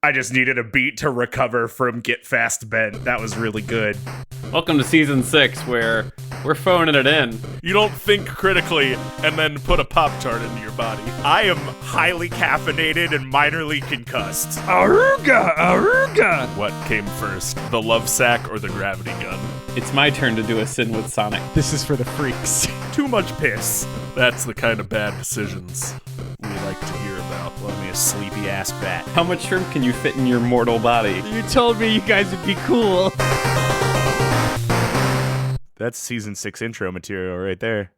I just needed a beat to recover from Get Fast Bent. That was really good. Welcome to Season 6, where we're phoning it in. You don't think critically and then put a Pop-Tart into your body. I am highly caffeinated and minorly concussed. Aruga! What came first, the love sack or the gravity gun? It's my turn to do a sin with Sonic. This is for the freaks. Too much piss. That's the kind of bad decisions we like to hear about. Love me a sleepy ass bat. How much shrimp can you fit in your mortal body? You told me you guys would be cool. That's Season 6 intro material right there.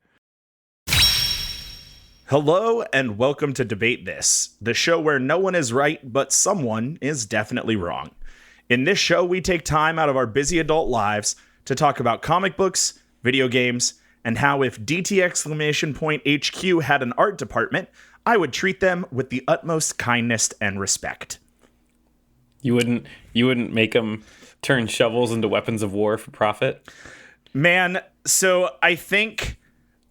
Hello and welcome to Debate This, the show where no one is right, but someone is definitely wrong. In this show, we take time out of our busy adult lives to talk about comic books, video games, and how if DT! HQ had an art department, I would treat them with the utmost kindness and respect. You wouldn't make them turn shovels into weapons of war for profit? Man, so I think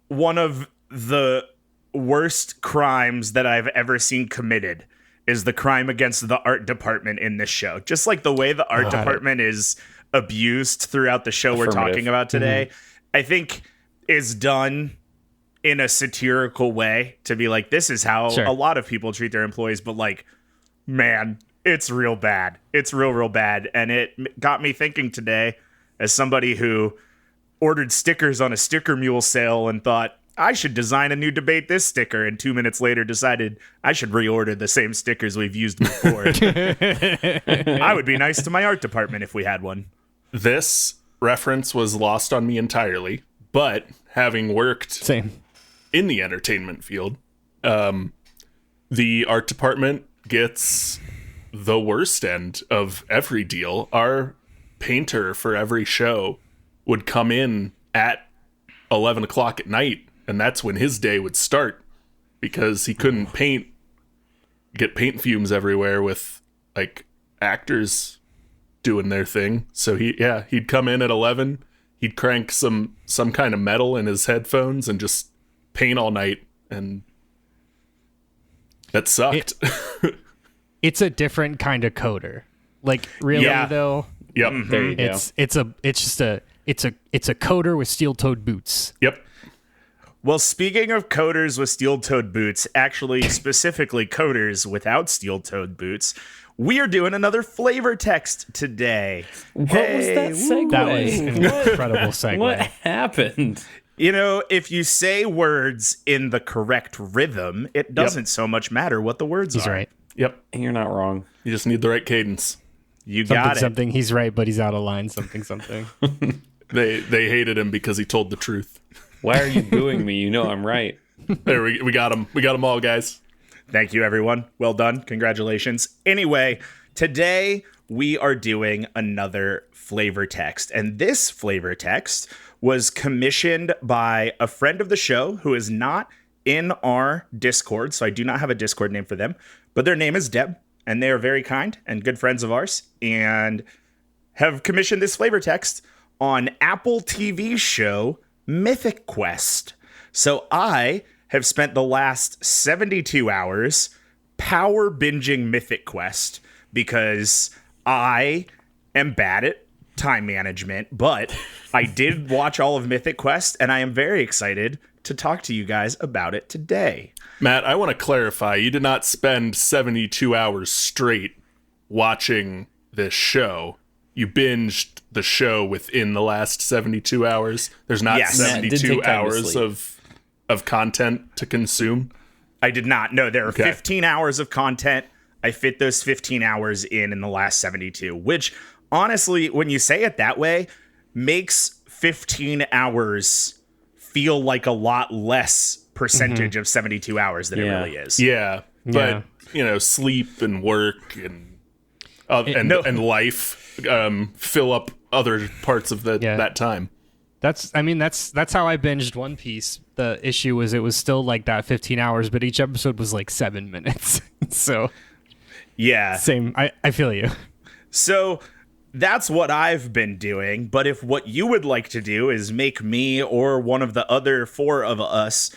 one of the worst crimes that I've ever seen committed is the crime against the art department in this show. Just like the way the art department is abused throughout the show we're talking about today, I think is done in a satirical way to be like, this is how a lot of people treat their employees, but like, man, it's real bad. It's real bad. And it got me thinking today, as somebody who ordered stickers on a sticker mule sale and thought, I should design a new Debate This sticker, and 2 minutes later decided I should reorder the same stickers we've used before. I would be nice to my art department if we had one. This reference was lost on me entirely, but having worked in the entertainment field, the art department gets the worst end of every deal. Our painter for every show would come in at 11 o'clock at night, and that's when his day would start, because he couldn't get paint fumes everywhere with like actors doing their thing. So he'd come in at 11, he'd crank some kind of metal in his headphones and just paint all night, and that sucked. It's a different kind of coder. Like really though. Yep. There you go. It's a coder with steel-toed boots. Yep. Well, speaking of coders with steel-toed boots, actually specifically coders without steel-toed boots, we are doing another flavor text today. What was that segue? That was an incredible segue. What happened? You know, if you say words in the correct rhythm, it doesn't so much matter what the words He's are. right. Yep. You're not wrong. You just need the right cadence. You got it. Something. He's right, but he's out of line. Something. They hated him because he told the truth. Why are you booing me? You know I'm right. There, we got him. We got him all, guys. Thank you, everyone. Well done. Congratulations. Anyway, today we are doing another flavor text. And this flavor text was commissioned by a friend of the show who is not in our Discord. So I do not have a Discord name for them. But their name is Deb. And they are very kind and good friends of ours. And have commissioned this flavor text on Apple TV show Mythic Quest. So I have spent the last 72 hours power binging Mythic Quest because I am bad at time management, but I did watch all of Mythic Quest, and I am very excited to talk to you guys about it today. Matt, I want to clarify. You did not spend 72 hours straight watching this show. You binged the show within the last 72 hours. There's not 72 hours of content to consume. I did not. No, there are 15 hours of content. I fit those 15 hours in the last 72, which honestly, when you say it that way, makes 15 hours feel like a lot less percentage of 72 hours than it really is. Yeah, but sleep and work and life fill up other parts of that time. That's how I binged One Piece. The issue was it was still like that 15 hours, but each episode was like 7 minutes. So yeah, same. I feel you. So that's what I've been doing. But if what you would like to do is make me or one of the other four of us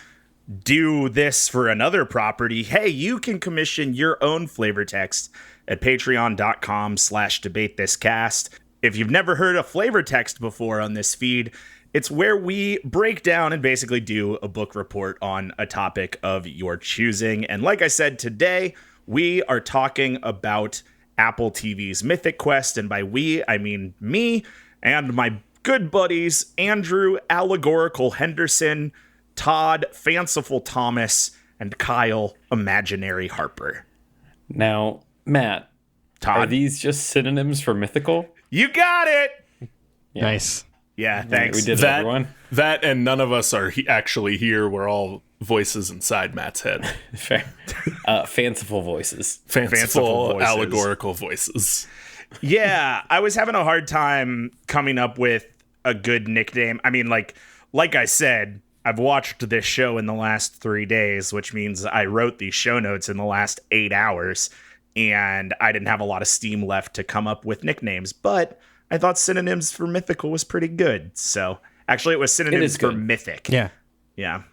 do this for another property, hey, you can commission your own flavor text at patreon.com/debatethiscast. If you've never heard a flavor text before on this feed, it's where we break down and basically do a book report on a topic of your choosing. And like I said, today we are talking about Apple TV's Mythic Quest. And by we, I mean me and my good buddies, Andrew Allegorical Henderson, Todd Fanciful Thomas, and Kyle Imaginary Harper. Now, Matt, Todd, are these just synonyms for mythical? you got it. Yeah. Nice. Yeah, thanks. We did it, everyone. That and none of us are actually here. We're all voices inside Matt's head. Fair. Fanciful voices. Fanciful, voices. allegorical voices. Yeah, I was having a hard time coming up with a good nickname. I mean, like I said, I've watched this show in the last 3 days, which means I wrote these show notes in the last 8 hours, and I didn't have a lot of steam left to come up with nicknames, but I thought synonyms for mythical was pretty good. So actually it was synonyms for mythic. Yeah. Yeah.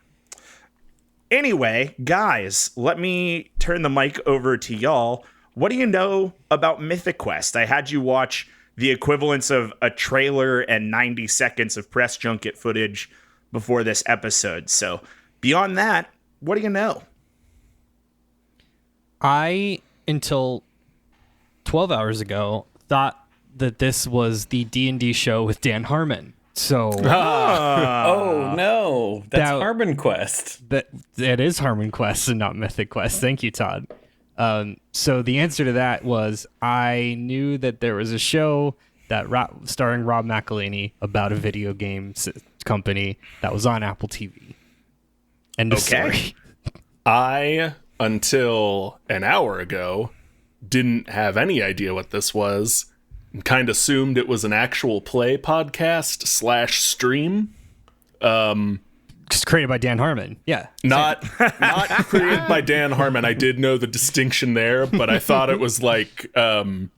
Anyway, guys, let me turn the mic over to y'all. What do you know about Mythic Quest? I had you watch the equivalence of a trailer and 90 seconds of press junket footage before this episode. So beyond that, what do you know? I, until 12 hours ago, thought that this was the D&D show with Dan Harmon. So Oh, no. That's That- Harmon Quest. that is Harmon Quest and not Mythic Quest. Thank you, Todd. So the answer to that was I knew that there was a show that starring Rob McElhenney about a video game company that was on Apple TV. End of story. I, until an hour ago, didn't have any idea what this was and kind of assumed it was an actual play podcast / stream. Just created by Dan Harmon. Yeah. Not created by Dan Harmon. I did know the distinction there, but I thought it was like the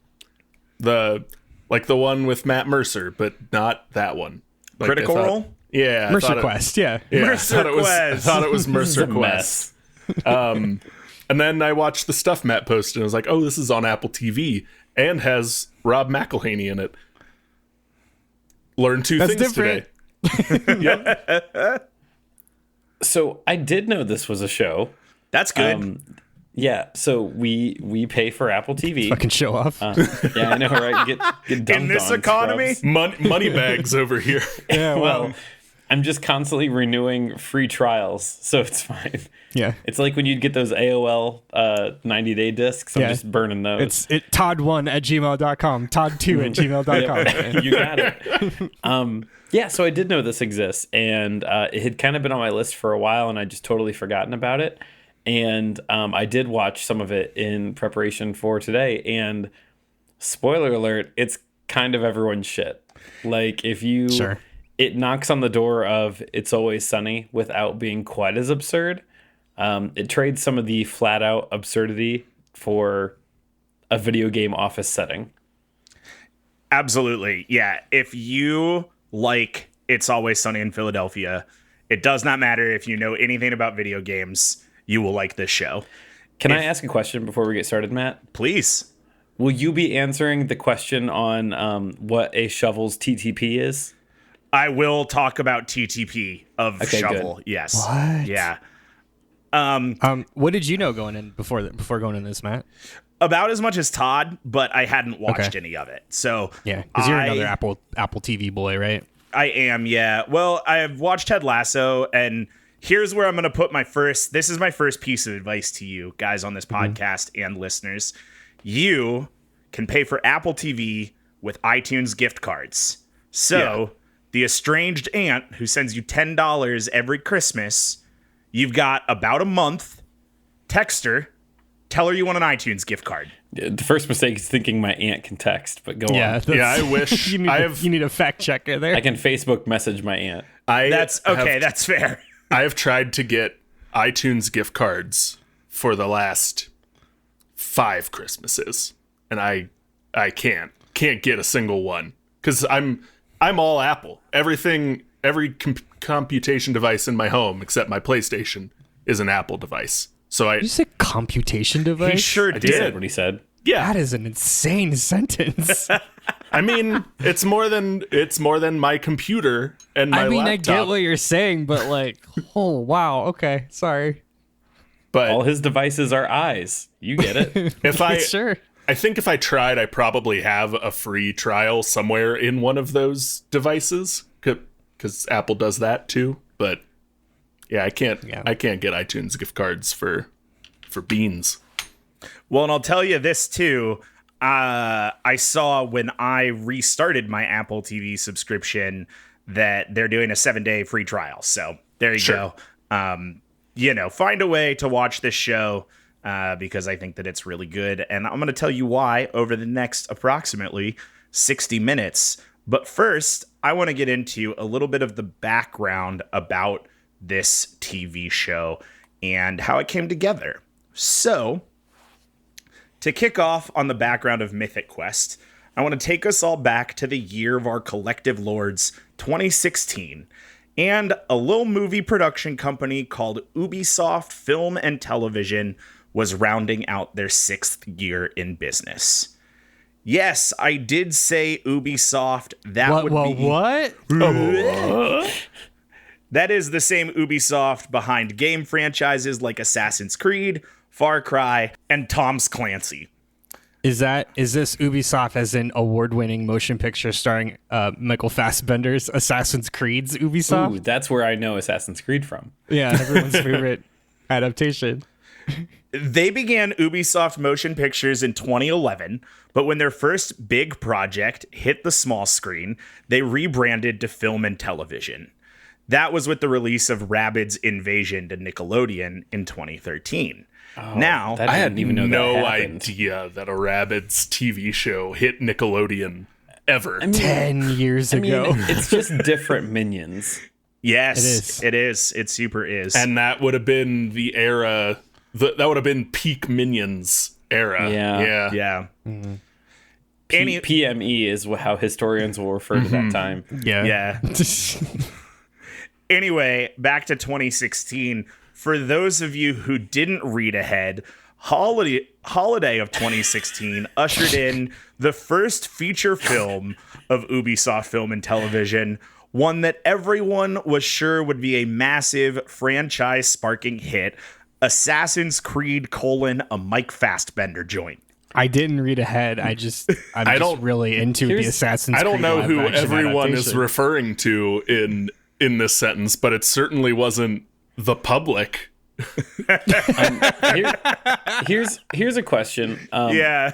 one with Matt Mercer, but not that one. Like, Critical Role? Yeah. Mercer Quest. Yeah. Mercer I Quest. thought it was This is Mercer a Quest. mess. And then I watched the stuff Matt posted and I was like, oh, this is on Apple TV and has Rob McElhenney in it. Learned two That's things different. today. Yep. So I did know this was a show. That's good. Yeah, so we pay for Apple TV. Fucking show off. Yeah, I know, right? Get dumped In this on, economy? scrubs. Money bags over here. yeah. Well, I'm just constantly renewing free trials, so it's fine. yeah. It's like when you'd get those AOL 90-day discs. I'm Yeah. just burning those. It's Todd1@gmail.com, Todd2@gmail.com. You got it. Yeah, so I did know this exists, and it had kind of been on my list for a while, and I just totally forgotten about it. And I did watch some of it in preparation for today, and spoiler alert, it's kind of everyone's shit. Like, if you... Sure. It knocks on the door of It's Always Sunny without being quite as absurd. It trades some of the flat-out absurdity for a video game office setting. Absolutely. Yeah. If you like It's Always Sunny in Philadelphia, it does not matter if you know anything about video games, you will like this show. Can I ask a question before we get started, Matt? Please. Will you be answering the question on what a shovel's TTP is? I will talk about TTP of Okay, Shovel. good. Yes. What? Yeah. What did you know going in before going in this, Matt? About as much as Todd, but I hadn't watched Okay. any of it. So Yeah, because you're another Apple TV boy, right? I am, yeah. Well, I've watched Ted Lasso, and here's where I'm going to put this is my first piece of advice to you guys on this podcast and listeners. You can pay for Apple TV with iTunes gift cards. So the estranged aunt who sends you $10 every Christmas, you've got about a month. Text her. Tell her you want an iTunes gift card. The first mistake is thinking my aunt can text, but go on. Yeah, I wish. you need a fact checker there. I can Facebook message my aunt. That's okay. That's fair. I have tried to get iTunes gift cards for the last 5 Christmases, and I can't get a single one because I'm all Apple. Every computation device in my home except my PlayStation is an Apple device. So You say computation device? He sure I did. did. What he said. yeah. That is an insane sentence. I mean, it's more than my computer and my laptop. I get what you're saying, but like, oh wow, okay, sorry. But All his devices are eyes. You get it. if I Sure. I think if I tried, I probably have a free trial somewhere in one of those devices, because Apple does that too. But yeah, I can't get iTunes gift cards for beans. Well, and I'll tell you this too. I saw when I restarted my Apple TV subscription that they're doing a 7-day free trial. So there you go. Find a way to watch this show because I think that it's really good. And I'm going to tell you why over the next approximately 60 minutes. But first, I want to get into a little bit of the background about this TV show and how it came together. So, to kick off on the background of Mythic Quest, I want to take us all back to the year of our collective lords, 2016, and a little movie production company called Ubisoft Film and Television was rounding out their 6th year in business. Yes, I did say Ubisoft. What? That is the same Ubisoft behind game franchises like Assassin's Creed, Far Cry, and Tom's Clancy. Is this Ubisoft as in award-winning motion picture starring Michael Fassbender's Assassin's Creed's Ubisoft? Ooh, that's where I know Assassin's Creed from. Yeah, everyone's favorite adaptation. They began Ubisoft Motion Pictures in 2011, but when their first big project hit the small screen, they rebranded to Film and Television. That was with the release of Rabbids Invasion to Nickelodeon in 2013. Now, that I had didn't even know no that happened. idea that a Rabbids TV show hit Nickelodeon ever. 10 years ago. It's just different minions. yes, it is. It super is. And that would have been the era, that would have been peak Minions era. Yeah. yeah. PME is how historians will refer to that time. yeah. Anyway, back to 2016. For those of you who didn't read ahead, holiday of 2016 ushered in the first feature film of Ubisoft Film and Television, one that everyone was sure would be a massive franchise-sparking hit, Assassin's Creed: a Mike Fassbender joint. I didn't read ahead. I'm just really into the Assassin's Creed. I don't know who live-action everyone is adaptation. referring to in this sentence, but it certainly wasn't the public. Here's a question. Yeah.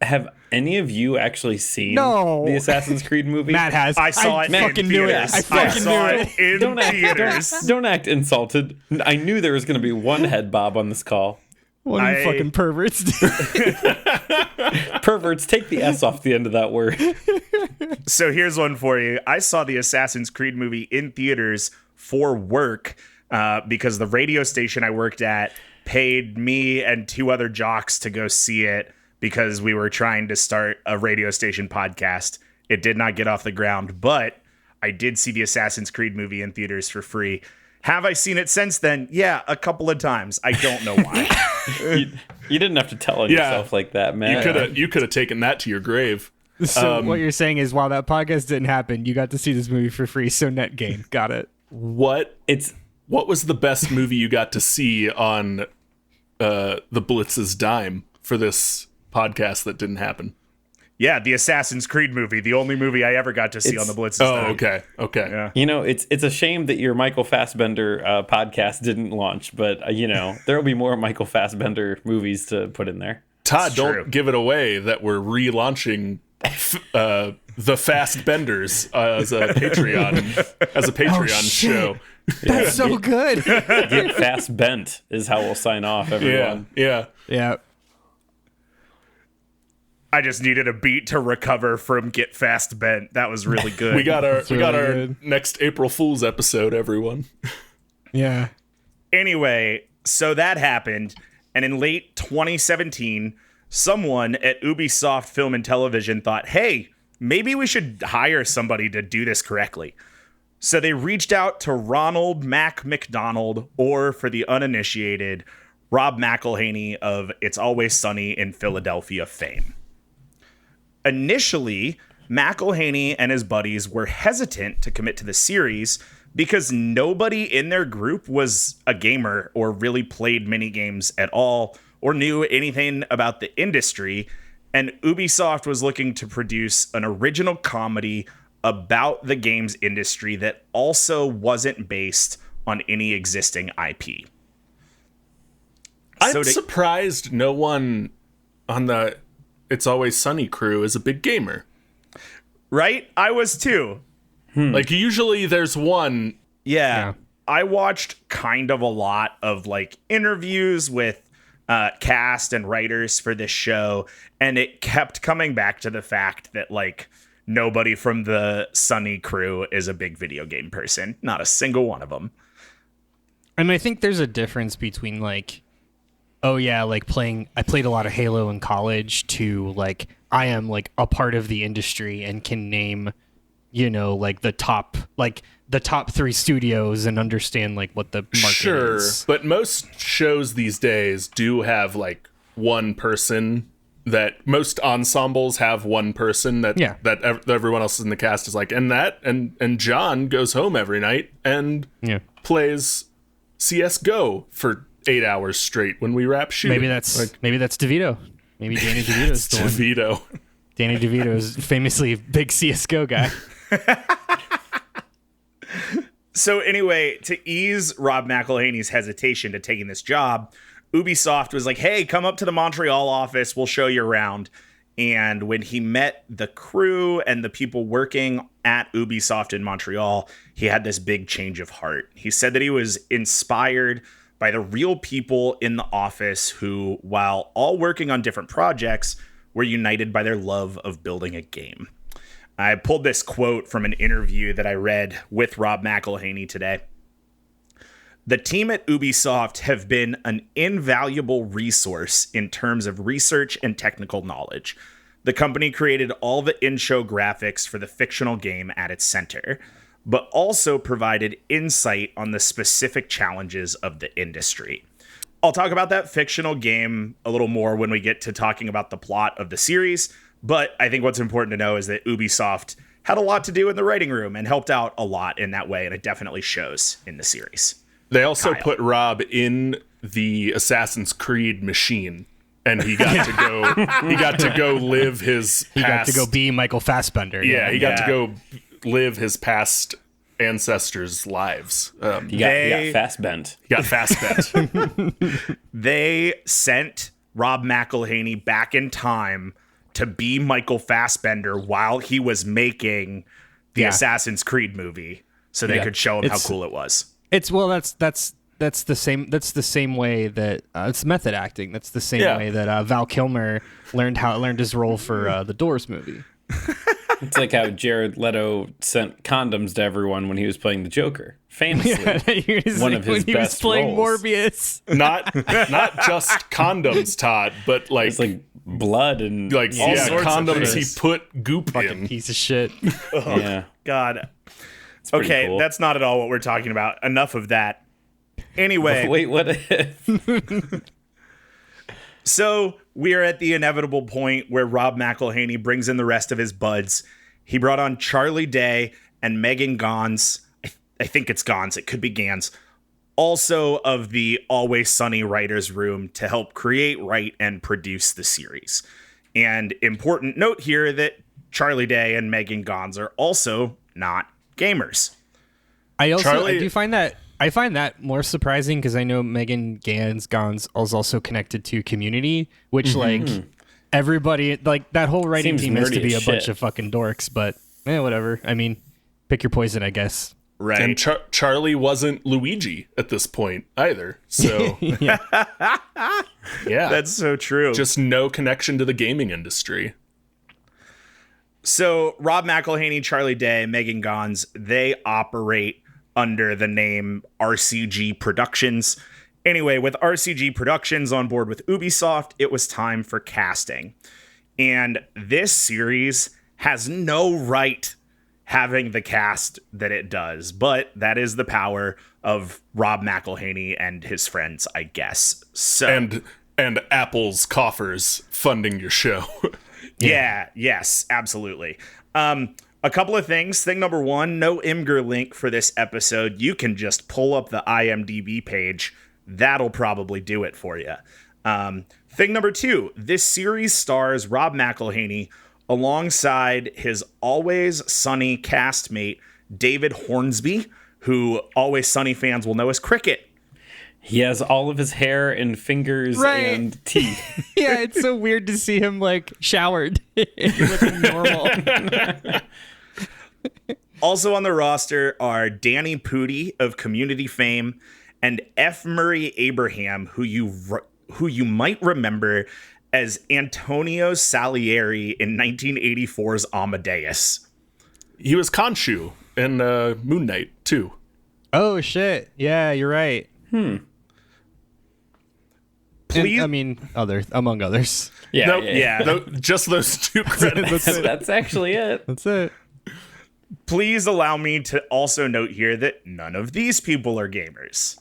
Have any of you actually seen No. the Assassin's Creed movie? Matt has. I saw it in fucking knew it. theaters. I fucking saw knew it it. in theaters. Don't act insulted. I knew there was going to be one head bob on this call. One of you fucking perverts. Perverts, take the S off the end of that word. So here's one for you. I saw the Assassin's Creed movie in theaters for work because the radio station I worked at paid me and 2 other jocks to go see it because we were trying to start a radio station podcast. It did not get off the ground, but I did see the Assassin's Creed movie in theaters for free. Have I seen it since then? Yeah, a couple of times. I don't know why. You didn't have to tell on yourself like that, man. You could have taken that to your grave. So what you're saying is, while that podcast didn't happen, you got to see this movie for free. So net gain. Got it. What was the best movie you got to see on the Blitz's dime for this podcast that didn't happen? Yeah, the Assassin's Creed movie, the only movie I ever got to see on the Blitz's Oh, time. okay. Yeah. You know, it's a shame that your Michael Fassbender podcast didn't launch, but there will be more Michael Fassbender movies to put in there. Todd, true. don't give it away that we're relaunching the Fast Benders as a Patreon show. That's so good. Get fast bent is how we'll sign off, everyone. Yeah. Yeah. I just needed a beat to recover from Get Fast Bent. That was really good. We got our good. next April Fool's episode, everyone. Yeah. Anyway, so that happened, and in late 2017, someone at Ubisoft Film and Television thought, hey, maybe we should hire somebody to do this correctly. So they reached out to Ronald Mac McDonald, or for the uninitiated, Rob McElhenney of It's Always Sunny in Philadelphia fame. Initially, McElhenney and his buddies were hesitant to commit to the series because nobody in their group was a gamer or really played minigames at all or knew anything about the industry, and Ubisoft was looking to produce an original comedy about the games industry that also wasn't based on any existing IP. I'm surprised no one on the It's Always Sunny crew is a big gamer. Right? I was too. Like, usually there's one. Yeah. I watched kind of a lot of like interviews with cast and writers for this show, and it kept coming back to the fact that like nobody from the Sunny crew is a big video game person. Not a single one of them. And I think there's a difference between like, oh yeah, like I played a lot of Halo in college, to like I am like a part of the industry and can name, you know, like the top 3 studios and understand like what the market is. But most shows these days do have like one person. That most ensembles have one person that everyone else in the cast is like, and John goes home every night and plays CS:GO for 8 hours straight when we wrap shooting. Maybe that's DeVito. Maybe Danny DeVito's the one. DeVito. Danny DeVito is famously a big CS:GO guy. So anyway, to ease Rob McElhenney's hesitation to taking this job, Ubisoft was like, hey, come up to the Montreal office. We'll show you around. And when he met the crew and the people working at Ubisoft in Montreal, he had this big change of heart. He said that he was inspired by the real people in the office who, while all working on different projects, were united by their love of building a game. I pulled this quote from an interview that I read with Rob McElhenney today. The team at Ubisoft have been an invaluable resource in terms of research and technical knowledge. The company created all the in-show graphics for the fictional game at its center, but also provided insight on the specific challenges of the industry. I'll talk about that fictional game a little more when we get to talking about the plot of the series, but I think what's important to know is that Ubisoft had a lot to do in the writing room and helped out a lot in that way, and it definitely shows in the series. They also put Rob in the Assassin's Creed machine, and he got to go. He got to go live his. He got to go be Michael Fassbender. Yeah, he got to go live his past ancestors' lives. He got fast-bent. He got fast-bent. They sent Rob McElhenney back in time to be Michael Fassbender while he was making the Assassin's Creed movie, so they could show him how cool it was. That's the same way that it's method acting. That's the same way that Val Kilmer learned his role for the Doors movie. It's like how Jared Leto sent condoms to everyone when he was playing the Joker. Famously, one of his best roles. When he was playing Morbius. Not just condoms, Todd, but like, it's like blood and like all sorts condoms of he put goop Fucking in. piece of shit. Yeah. God. Okay, cool. That's not at all what we're talking about. Enough of that. Anyway. Wait, what if? So we are at the inevitable point where Rob McElhenney brings in the rest of his buds. He brought on Charlie Day and Megan Ganz. I think it's Ganz. It could be Ganz. Also of the Always Sunny writers room to help create, write, and produce the series. And important note here that Charlie Day and Megan Ganz are also not gamers. I find that more surprising because I know Megan Ganz is also connected to Community, which like everybody, like that whole writing Seems team has to nerdy be a as bunch shit. of fucking dorks, but whatever. I mean, pick your poison, I guess. Right. And Charlie wasn't Luigi at this point either. So yeah, That's so true. just no connection to the gaming industry. So Rob McElhenney, Charlie Day, Megan Ganz, they operate under the name RCG Productions. Anyway, with RCG Productions on board with Ubisoft, it was time for casting. And this series has no right having the cast that it does. But that is the power of Rob McElhenney and his friends, I guess. So and Apple's coffers funding your show. Yes, absolutely. A couple of things. Thing number one, no Imgur link for this episode. You can just pull up the IMDb page. That'll probably do it for you. Thing number two, this series stars Rob McElhenney alongside his Always Sunny castmate, David Hornsby, who Always Sunny fans will know as Cricket. He has all of his hair and fingers and teeth. Yeah, it's so weird to see him like showered. Looking normal. Also on the roster are Danny Pudi of Community fame and F. Murray Abraham, who you might remember as Antonio Salieri in 1984's Amadeus. He was Khonshu in Moon Knight too. Oh shit! Yeah, you're right. Please, Among others. Yeah. Just those two credits. That's actually it. That's it. Please allow me to also note here that none of these people are gamers.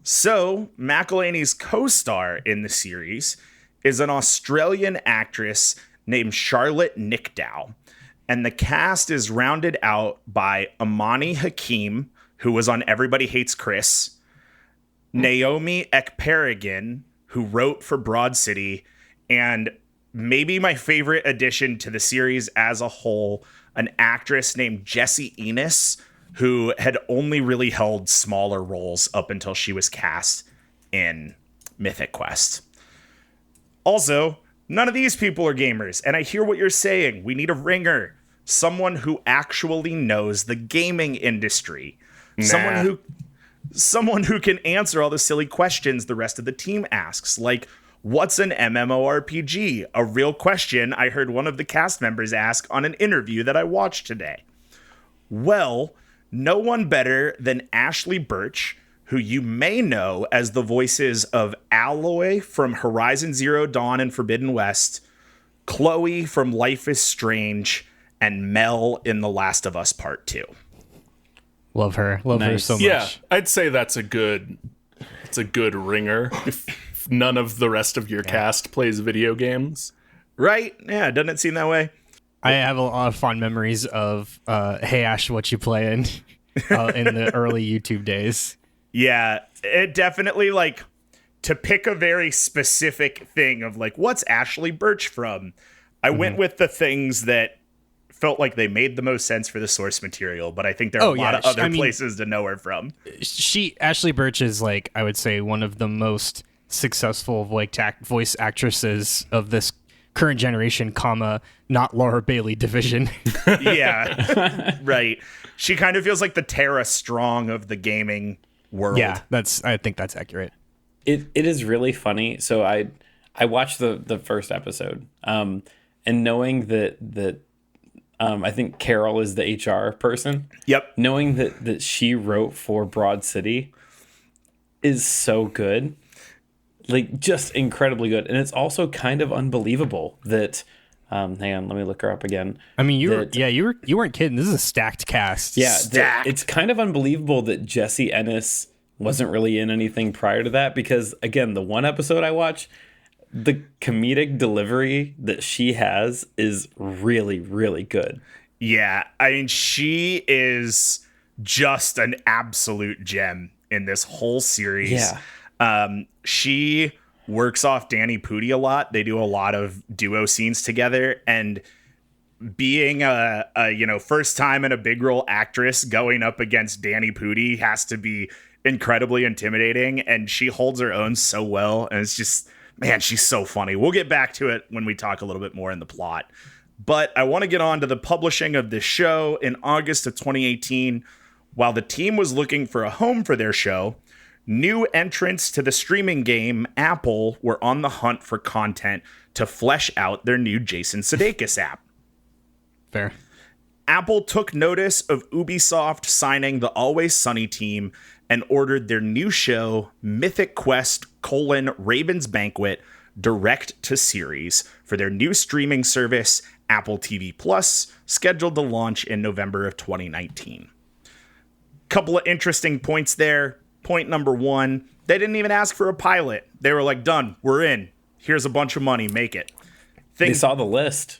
So, McElhenney's co-star in the series is an Australian actress named Charlotte Nickdow, and the cast is rounded out by Amani Hakim, who was on Everybody Hates Chris, Naomi Ekperigin, who wrote for Broad City, and maybe my favorite addition to the series as a whole, an actress named Jessie Enos, who had only really held smaller roles up until she was cast in Mythic Quest. Also, none of these people are gamers, and I hear what you're saying. We need a ringer, someone who actually knows the gaming industry, someone who can answer all the silly questions the rest of the team asks, like, what's an MMORPG? A real question I heard one of the cast members ask on an interview that I watched today. Well, no one better than Ashley Birch, who you may know as the voices of Alloy from Horizon Zero Dawn and Forbidden West, Chloe from Life is Strange, and Mel in The Last of Us Part 2. Love her so much. Yeah, I'd say it's a good ringer if none of the rest of your cast plays video games. Right? Yeah, doesn't it seem that way? I have a lot of fond memories of Hey Ash, what you playing in the early YouTube days. Yeah, it definitely, like, to pick a very specific thing of, like, what's Ashley Birch from? I went with the things that felt like they made the most sense for the source material, but I think there are a lot of other places to know her from. Ashley Birch is, like, I would say one of the most successful voice actresses of this current generation, comma, not Laura Bailey division. Yeah, right. She kind of feels like the Tara Strong of the gaming world. Yeah, I think that's accurate. It is really funny. So I watched the first episode, and knowing that I think Carol is the HR person. Yep. Knowing that she wrote for Broad City is so good. Like, just incredibly good. And it's also kind of unbelievable that hang on, let me look her up again. I mean, you weren't kidding. This is a stacked cast. Yeah, it's kind of unbelievable that Jessie Ennis wasn't really in anything prior to that, because again, the one episode I watched, the comedic delivery that she has is really, really good. Yeah, I mean, she is just an absolute gem in this whole series. Yeah. She works off Danny Pudi a lot. They do a lot of duo scenes together, and being a first time in a big role actress going up against Danny Pudi has to be incredibly intimidating, and she holds her own so well, and it's just, man, she's so funny. We'll get back to it when we talk a little bit more in the plot. But I want to get on to the publishing of this show. In August of 2018, while the team was looking for a home for their show, new entrants to the streaming game, Apple, were on the hunt for content to flesh out their new Jason Sudeikis app. Fair. Apple took notice of Ubisoft signing the Always Sunny team and ordered their new show, Mythic Quest: Raven's Banquet, direct to series for their new streaming service, Apple TV Plus, scheduled to launch in November of 2019. Couple of interesting points there. Point number one, they didn't even ask for a pilot. They were like, done, we're in. Here's a bunch of money, make it. They saw the list.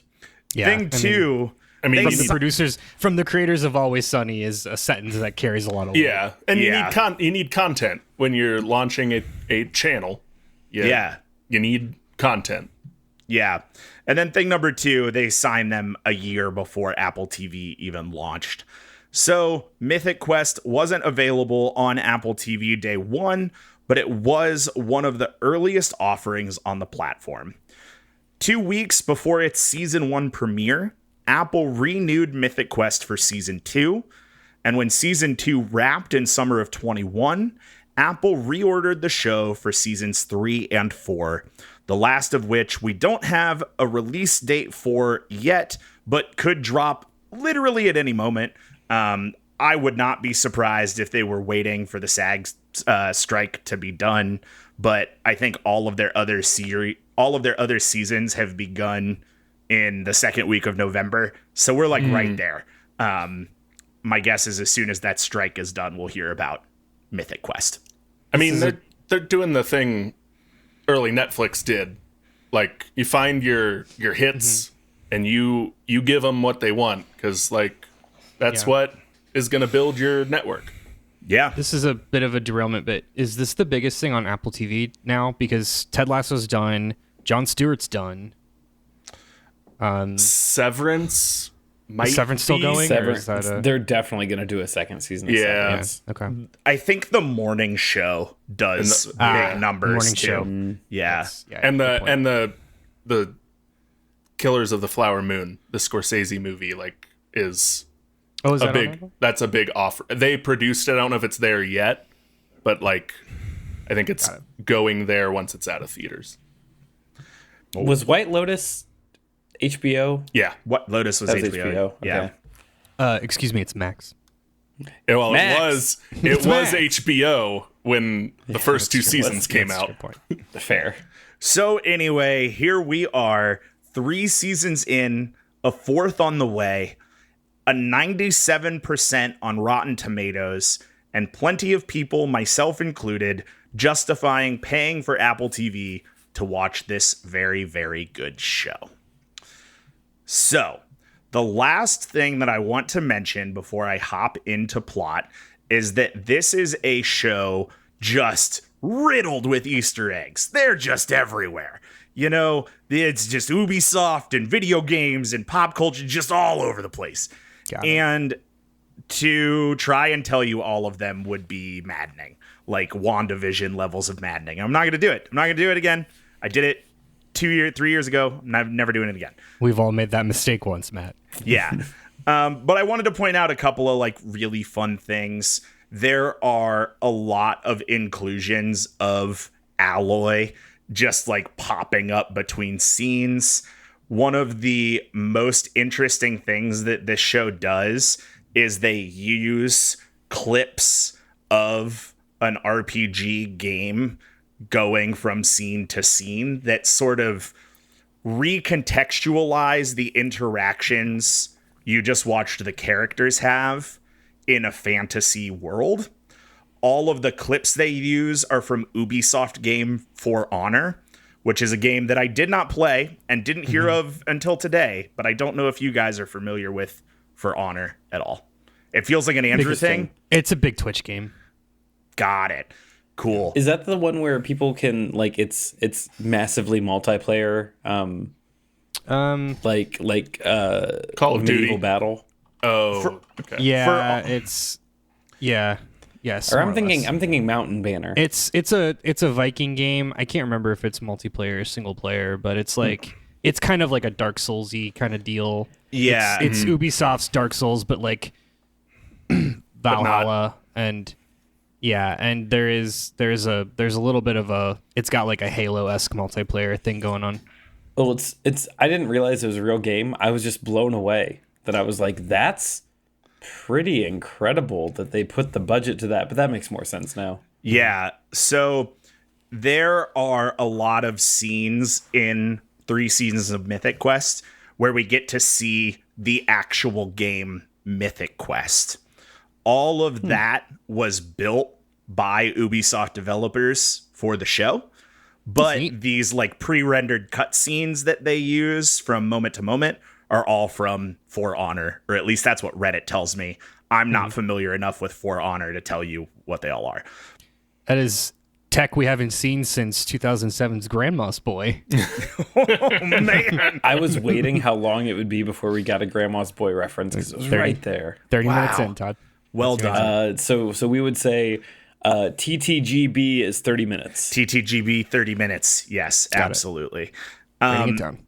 Yeah, Thing two, from the creators of Always Sunny is a sentence that carries a lot of weight. Yeah, and you need content when you're launching a channel. You need content. Yeah. And then thing number two, they signed them a year before Apple TV even launched. So Mythic Quest wasn't available on Apple TV day one, but it was one of the earliest offerings on the platform. 2 weeks before its season 1 premiere, Apple renewed Mythic Quest for season 2. And when season 2 wrapped in summer of 21, Apple reordered the show for seasons 3 and 4, the last of which we don't have a release date for yet, but could drop literally at any moment. I would not be surprised if they were waiting for the SAG strike to be done, but I think all of their other seasons have begun in the second week of November, so we're like right there. My guess is as soon as that strike is done, we'll hear about Mythic Quest. I mean, they're doing the thing early Netflix did. Like, you find your hits and you give them what they want, because like that's what is going to build your network. Yeah. This is a bit of a derailment, but is this the biggest thing on Apple TV now? Because Ted Lasso's done, Jon Stewart's done. Severance might Severance still going? They're definitely going to do a second season of Severance. Okay. I think the morning show does big numbers morning too. show. Yeah. And the Killers of the Flower Moon, the Scorsese movie, like is is that on Apple? That's a big offer. They produced it. I don't know if it's there yet, but like I think it's going there once it's out of theaters. Was White Lotus HBO? Yeah. What Lotus was That was HBO. HBO. Yeah. Okay. Excuse me, it's Max. Well, Max. it was Max. HBO when the first two seasons came That's out. your point. Fair. So anyway, here we are, 3 seasons in, a 4th on the way, a 97% on Rotten Tomatoes, and plenty of people, myself included, justifying paying for Apple TV to watch this very, very good show. So, the last thing that I want to mention before I hop into plot is that this is a show just riddled with Easter eggs. They're just everywhere. You know, it's just Ubisoft and video games and pop culture just all over the place. And to try and tell you all of them would be maddening, like WandaVision levels of maddening. I'm not going to do it. I'm not going to do it again. I did it 3 years ago. I'm never doing it again. We've all made that mistake once, Matt. Yeah. But I wanted to point out a couple of like really fun things. There are a lot of inclusions of alloy just like popping up between scenes. One of the most interesting things that this show does is they use clips of an RPG game going from scene to scene that sort of recontextualize the interactions you just watched the characters have in a fantasy world. All of the clips they use are from Ubisoft game For Honor, which is a game that I did not play and didn't hear of until today, but I don't know if you guys are familiar with For Honor at all. It feels like an Andrew thing. It's a big Twitch game. Got it. Cool. Is that the one where people can like it's massively multiplayer? Like Call of Duty Medieval Battle. Oh, okay. Yeah, it's yes. Or more I'm or thinking less. Mountain Banner. It's a Viking game. I can't remember if it's multiplayer or single player, but it's like it's kind of like a Dark Soulsy kind of deal. Yeah. It's Ubisoft's Dark Souls, but like Valhalla and there's a little bit of a it's got like a Halo-esque multiplayer thing going on. Well, it's I didn't realize it was a real game. I was just blown away that I was like, that's pretty incredible that they put the budget to that, but that makes more sense now. Yeah. So there are a lot of scenes in 3 seasons of Mythic Quest where we get to see the actual game Mythic Quest. All of that was built by Ubisoft developers for the show, but these like pre-rendered cutscenes that they use from moment to moment are all from For Honor, or at least that's what Reddit tells me. I'm not familiar enough with For Honor to tell you what they all are. That is tech we haven't seen since 2007's Grandma's Boy. Oh, man. I was waiting how long it would be before we got a Grandma's Boy reference because it was right there. 30 Wow. minutes in, Todd. Well done. So we would say TTGB is 30 minutes. TTGB 30 minutes. Yes, absolutely. Writing it down.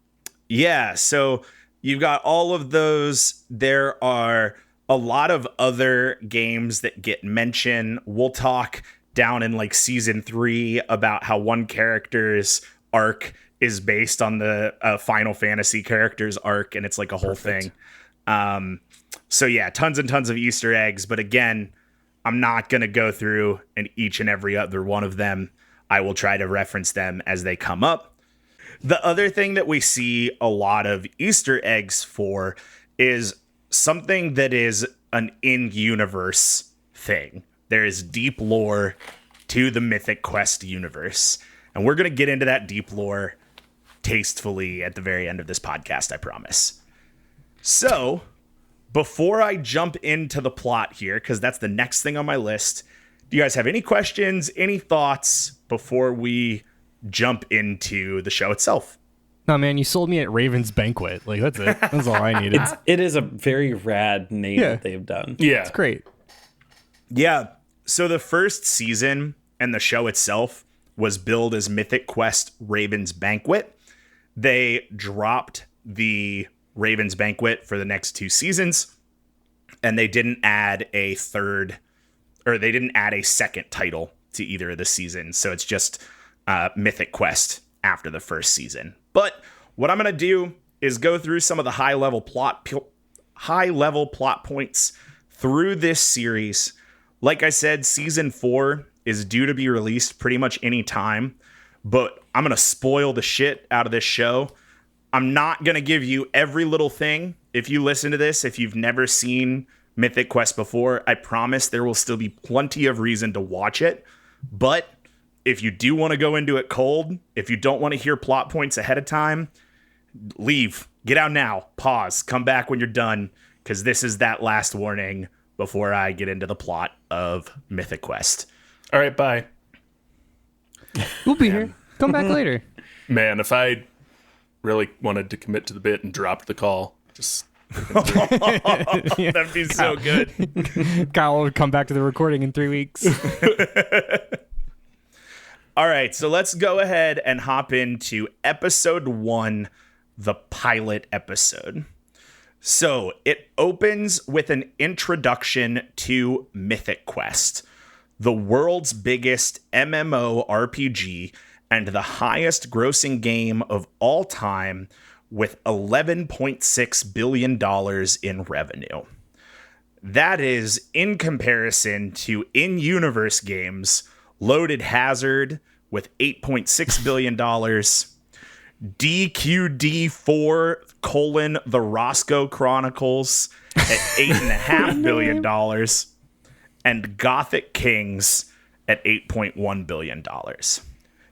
Yeah, so you've got all of those. There are a lot of other games that get mentioned. We'll talk down in like season 3 about how one character's arc is based on the Final Fantasy character's arc, and it's like a whole thing. So yeah, tons and tons of Easter eggs. But again, I'm not going to go through each and every other one of them. I will try to reference them as they come up. The other thing that we see a lot of Easter eggs for is something that is an in-universe thing. There is deep lore to the Mythic Quest universe. And we're going to get into that deep lore tastefully at the very end of this podcast, I promise. So, before I jump into the plot here, because that's the next thing on my list, do you guys have any questions, any thoughts before we jump into the show itself? No, man, you sold me at Raven's Banquet. Like, that's it. That's all I needed. It is a very rad name that they've done. Yeah. It's great. Yeah. So the first season and the show itself was billed as Mythic Quest Raven's Banquet. They dropped the Raven's Banquet for the next 2 seasons, and they didn't add a second title to either of the seasons. So it's just Mythic Quest after the first season. But what I'm going to do is go through some of the high-level plot points through this series. Like I said, season 4 is due to be released pretty much any time, but I'm going to spoil the shit out of this show. I'm not going to give you every little thing. If you listen to this, if you've never seen Mythic Quest before, I promise there will still be plenty of reason to watch it. But if you do want to go into it cold, if you don't want to hear plot points ahead of time, leave. Get out now. Pause. Come back when you're done, because this is that last warning before I get into the plot of Mythic Quest. All right, bye. We'll be here. Come back later. Man, if I really wanted to commit to the bit and dropped the call, just... That'd be so good. Kyle will come back to the recording in 3 weeks. All right, so let's go ahead and hop into episode 1, the pilot episode. So it opens with an introduction to Mythic Quest, the world's biggest MMORPG and the highest grossing game of all time, with $11.6 billion in revenue. That is in comparison to in-universe games Loaded Hazard with $8.6 billion, DQD4: The Roscoe Chronicles at $8.5 billion, and Gothic Kings at $8.1 billion.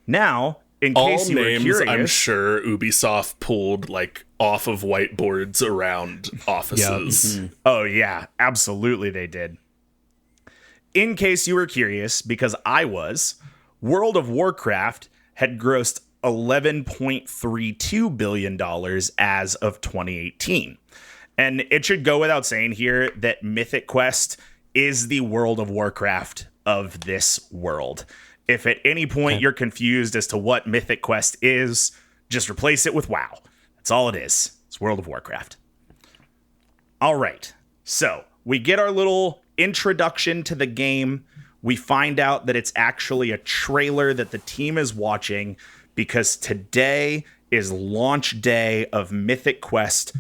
Now, in all case you were names, curious, I'm sure Ubisoft pulled like off of whiteboards around offices. Yep. Oh, yeah, absolutely they did. In case you were curious, because I was, World of Warcraft had grossed $11.32 billion as of 2018. And it should go without saying here that Mythic Quest is the World of Warcraft of this world. If at any point you're confused as to what Mythic Quest is, just replace it with WoW. That's all it is. It's World of Warcraft. All right. So we get our little introduction to the game. We find out that it's actually a trailer that the team is watching because today is launch day of Mythic Quest: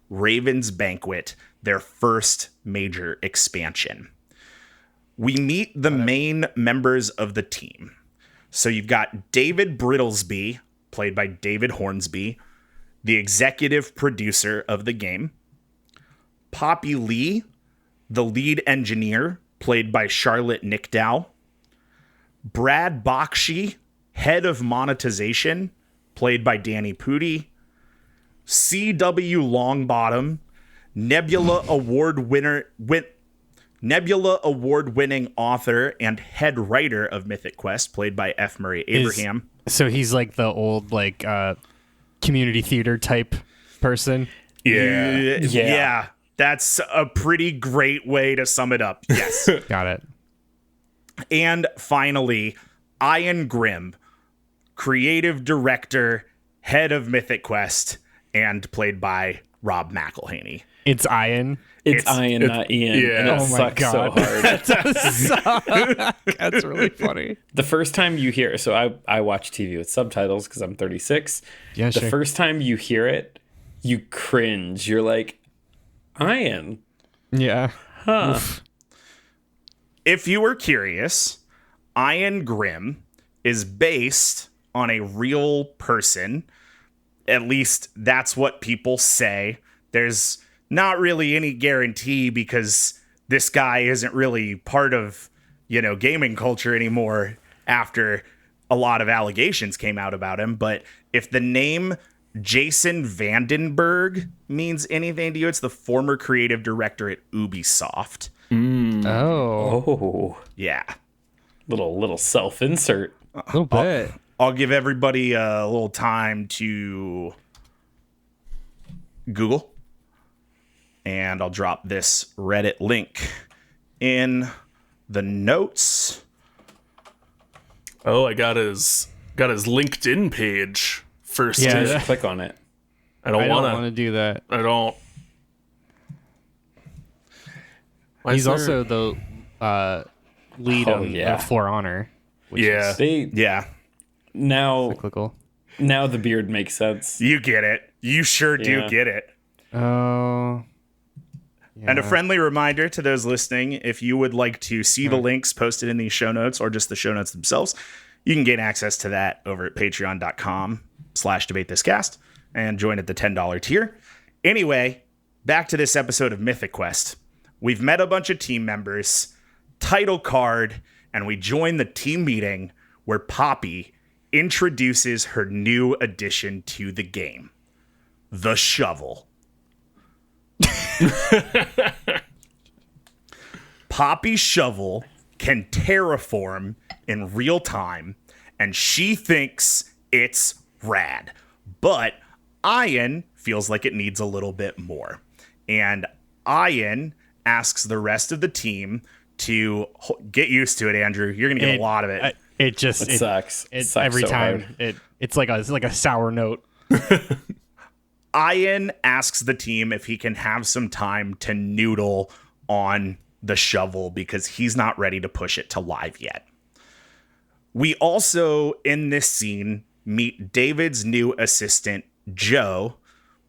Raven's Banquet, their first major expansion. We meet the main members of the team. So you've got David Brittlesby, played by David Hornsby, the executive producer of the game. Poppy Lee, the lead engineer, played by Charlotte Nickdow. Brad Bakshi, head of monetization, played by Danny Pudi. C.W. Longbottom, Nebula Award-winning author and head writer of Mythic Quest, played by F. Murray Abraham. So he's like the old community theater type person. Yeah. That's a pretty great way to sum it up. Yes. Got it. And finally, Ian Grimm, creative director, head of Mythic Quest, and played by Rob McElhenney. It's Ian. It's Ian, not Ian. Yeah. And it Oh my sucks so God. hard. That does suck. That's really funny. The first time you hear, so I watch TV with subtitles because I'm 36. Yeah, the sure. first time you hear it, you cringe. You're like, Ian. Yeah. Huh. If you were curious, Ian Grimm is based on a real person. At least that's what people say. There's not really any guarantee because this guy isn't really part of, gaming culture anymore after a lot of allegations came out about him. But if the name Jason Vandenberg means anything to you, it's the former creative director at Ubisoft. Oh. Oh, Yeah. little self-insert. A little bit. I'll give everybody a little time to Google, and I'll drop this Reddit link in the notes. Oh, I got his LinkedIn page first. Yeah. Just click on it. I don't I don't want want to to. do that. I don't. Why He's is there- also the lead Oh, on yeah. For Honor. Which Yeah. is They Yeah, now cyclical. the beard makes sense. you get it. You sure do Yeah. get it. Oh. And a Yeah. friendly reminder to those listening, if you would like to see the links posted in these show notes or just the show notes themselves, you can gain access to that over at patreon.com/debatethiscast and join at the $10 tier. Anyway, back to this episode of Mythic Quest. We've met a bunch of team members, title card, and we join the team meeting where Poppy introduces her new addition to the game, the shovel. Poppy's shovel can terraform in real time, and she thinks it's rad. But Ian feels like it needs a little bit more. And Ian asks the rest of the team to get used to it, Andrew. You're going to get a lot of it. It just It sucks. It It's sucks every so time. hard. It's like a sour note. Ian asks the team if he can have some time to noodle on the shovel because he's not ready to push it to live yet. We also, in this scene, meet David's new assistant, Joe,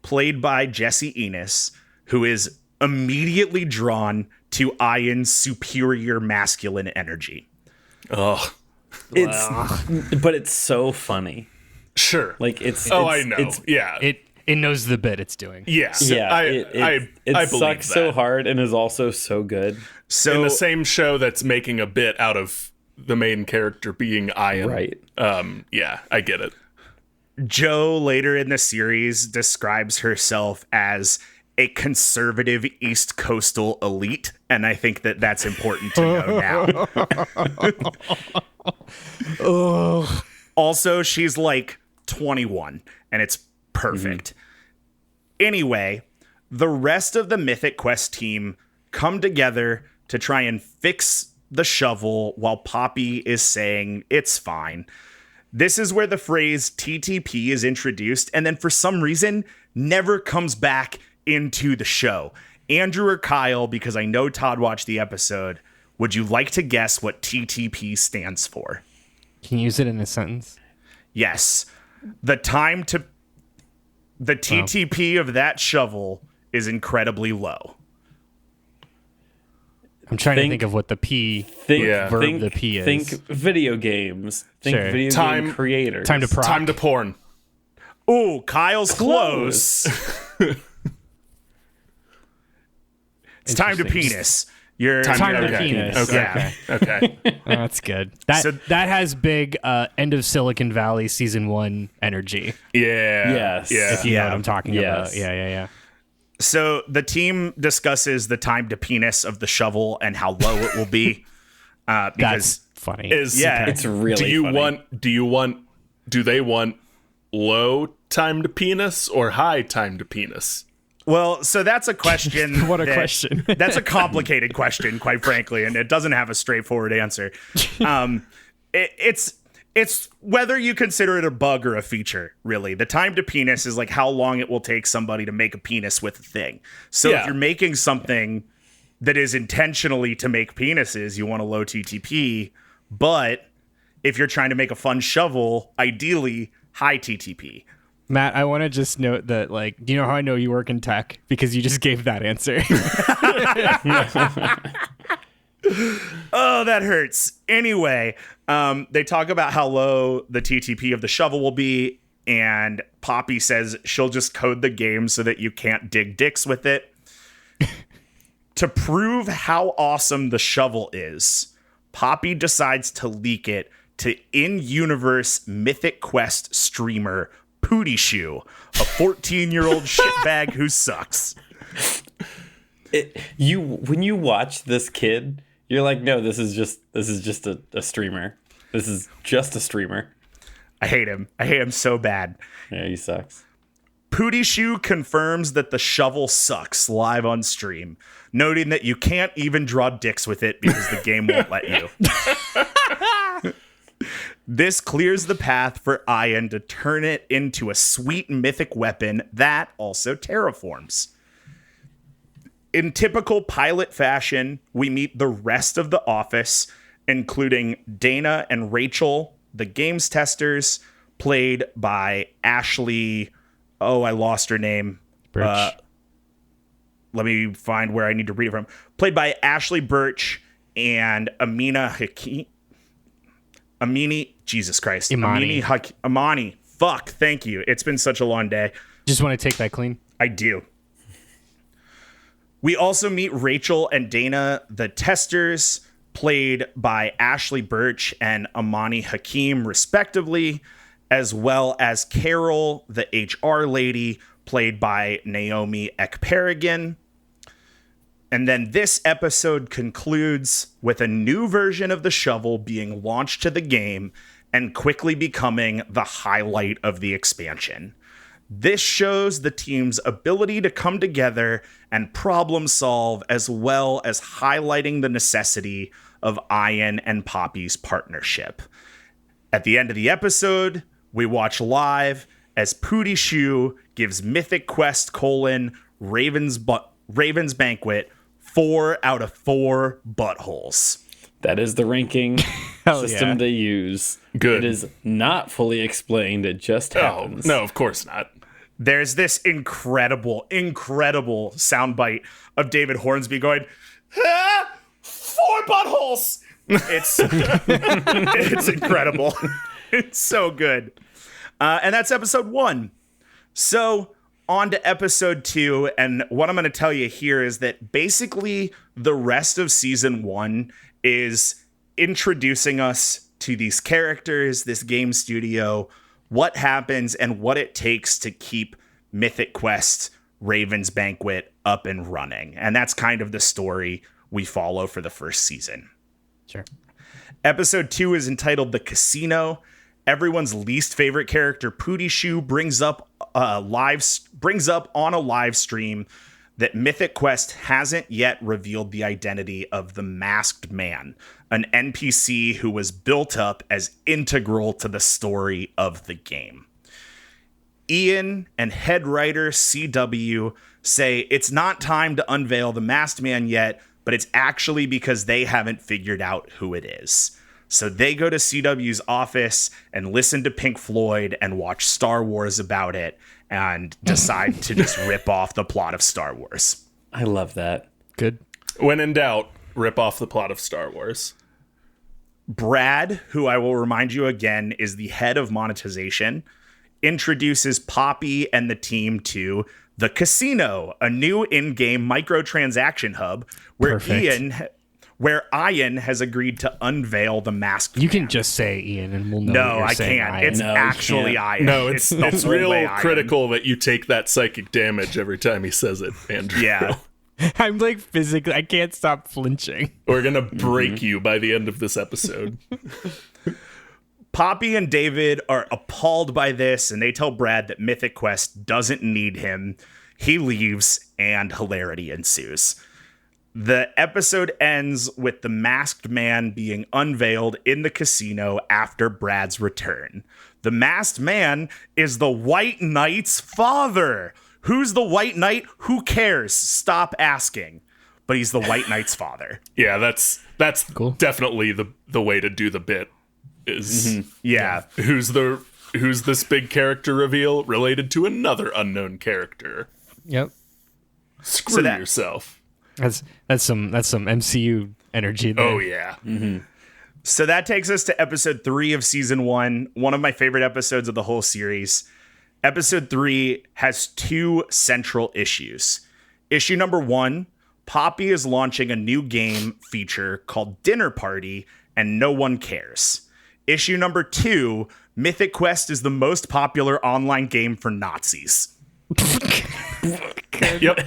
played by Jesse Enos, who is immediately drawn to Ian's superior masculine energy. Oh, But it's so funny. sure. Like it's. Oh, it's- I know. It's, Yeah. It knows the bit it's doing. Yeah. yeah. I It believe sucks so that. hard and is also so good. So In the same show that's making a bit out of the main character being Ian. Right. Yeah, I get it. Joe later in the series describes herself as a conservative East Coastal elite, and I think that that's important to know now. Also, she's like 21, and it's perfect. Anyway, the rest of the Mythic Quest team come together to try and fix the shovel while Poppy is saying it's fine. This is where the phrase TTP is introduced and then for some reason never comes back into the show. Andrew or Kyle, because I know Todd watched the episode, would you like to guess what TTP stands for? Can you use it in a sentence? Yes. The TTP of that shovel is incredibly low. I'm trying to think of what the P verb the P is. Think video games. Think Sure. video game creators. Time to proc. Time to porn. Ooh, Kyle's close. It's time to Interesting. penis. You're Time to okay. penis. Okay. Yeah. Okay. Oh, that's good. That has big end of Silicon Valley season 1 energy. Yeah. Yes. Yeah. If you know what I'm talking Yes. about. Yeah. So the team discusses the time to penis of the shovel and how low it will be. Because That's funny. It's really funny. Do they want low time to penis or high time to penis? well, so that's a question. What a question. That's a complicated question, quite frankly, and it doesn't have a straightforward answer. It's whether you consider it a bug or a feature, really. The time to penis is like how long it will take somebody to make a penis with a thing. So if you're making something that is intentionally to make penises, you want a low TTP. But if you're trying to make a fun shovel, ideally high TTP. Matt, I want to just note that, like, do you know how I know you work in tech? Because you just gave that answer. Oh, that hurts. Anyway, they talk about how low the TTP of the shovel will be, and Poppy says she'll just code the game so that you can't dig dicks with it. To prove how awesome the shovel is, Poppy decides to leak it to in-universe Mythic Quest streamer Pooty Shoe, a 14-year-old shitbag who sucks. When you watch this kid, you're like, no, this is just a streamer. This is just a streamer. I hate him. I hate him so bad. Yeah, he sucks. Pooty Shoe confirms that the shovel sucks live on stream, noting that you can't even draw dicks with it because the game won't let you. This clears the path for Ian to turn it into a sweet mythic weapon that also terraforms. In typical pilot fashion, we meet the rest of the office, including Dana and Rachel, the games testers, played by Ashley. Oh, I lost her name. Birch. Let me find where I need to read it from. Played by Ashley Birch and Jesus Christ. Imani. Imani. Fuck, thank you. It's been such a long day. Just want to take that clean. I do. We also meet Rachel and Dana, the testers, played by Ashley Birch and Amani Hakim, respectively, as well as Carol, the HR lady, played by Naomi Ekperigin. And then this episode concludes with a new version of the shovel being launched to the game and quickly becoming the highlight of the expansion. This shows the team's ability to come together and problem solve, as well as highlighting the necessity of Ian and Poppy's partnership. At the end of the episode, we watch live as Pooty Shoe gives Mythic Quest: Raven's Banquet 4 out of 4 buttholes. That is the ranking system they use. Good. It is not fully explained. It just happens. No, of course not. There's this incredible soundbite of David Hornsby going, 4 buttholes. It's incredible. It's so good. And that's episode 1. So on to episode 2. And what I'm going to tell you here is that basically the rest of season 1 is introducing us to these characters, this game studio, what happens and what it takes to keep Mythic Quest Raven's Banquet up and running. And that's kind of the story we follow for the first season. Sure. Episode 2 is entitled The Casino. Everyone's least favorite character, Pooty Shoe, brings up on a live stream that Mythic Quest hasn't yet revealed the identity of the Masked Man, an NPC who was built up as integral to the story of the game. Ian and head writer CW say it's not time to unveil the Masked Man yet, but it's actually because they haven't figured out who it is. So they go to CW's office and listen to Pink Floyd and watch Star Wars about it and decide to just rip off the plot of Star Wars. I love that. Good. When in doubt, rip off the plot of Star Wars. Brad, who I will remind you again is the head of monetization, introduces Poppy and the team to the casino, a new in-game microtransaction hub where Perfect. Ian has agreed to unveil the masked You man. can just say Ian and we'll know. No, what you're I saying, can't. Ian. It's No, you actually can't. Ian. No, it's the whole real way Ian. critical that you take that psychic damage every time he says it, Andrew. Yeah. I'm like physically, I can't stop flinching. We're going to break you by the end of this episode. Poppy and David are appalled by this, and they tell Brad that Mythic Quest doesn't need him. He leaves, and hilarity ensues. The episode ends with the masked man being unveiled in the casino after Brad's return. The masked man is the White Knight's father. Who's the White Knight? Who cares? Stop asking. But he's the White Knight's father. Yeah, that's Cool. definitely the way to do the bit. Is Yeah. who's this big character reveal related to another unknown character? Yep. Screw that- yourself. That's some MCU energy there. Oh yeah. So that takes us to episode 3 of season 1, one of my favorite episodes of the whole series. Episode 3 has 2 central issues. Issue number 1, Poppy is launching a new game feature called Dinner Party, and no one cares. Issue number 2, Mythic Quest is the most popular online game for Nazis. Yep.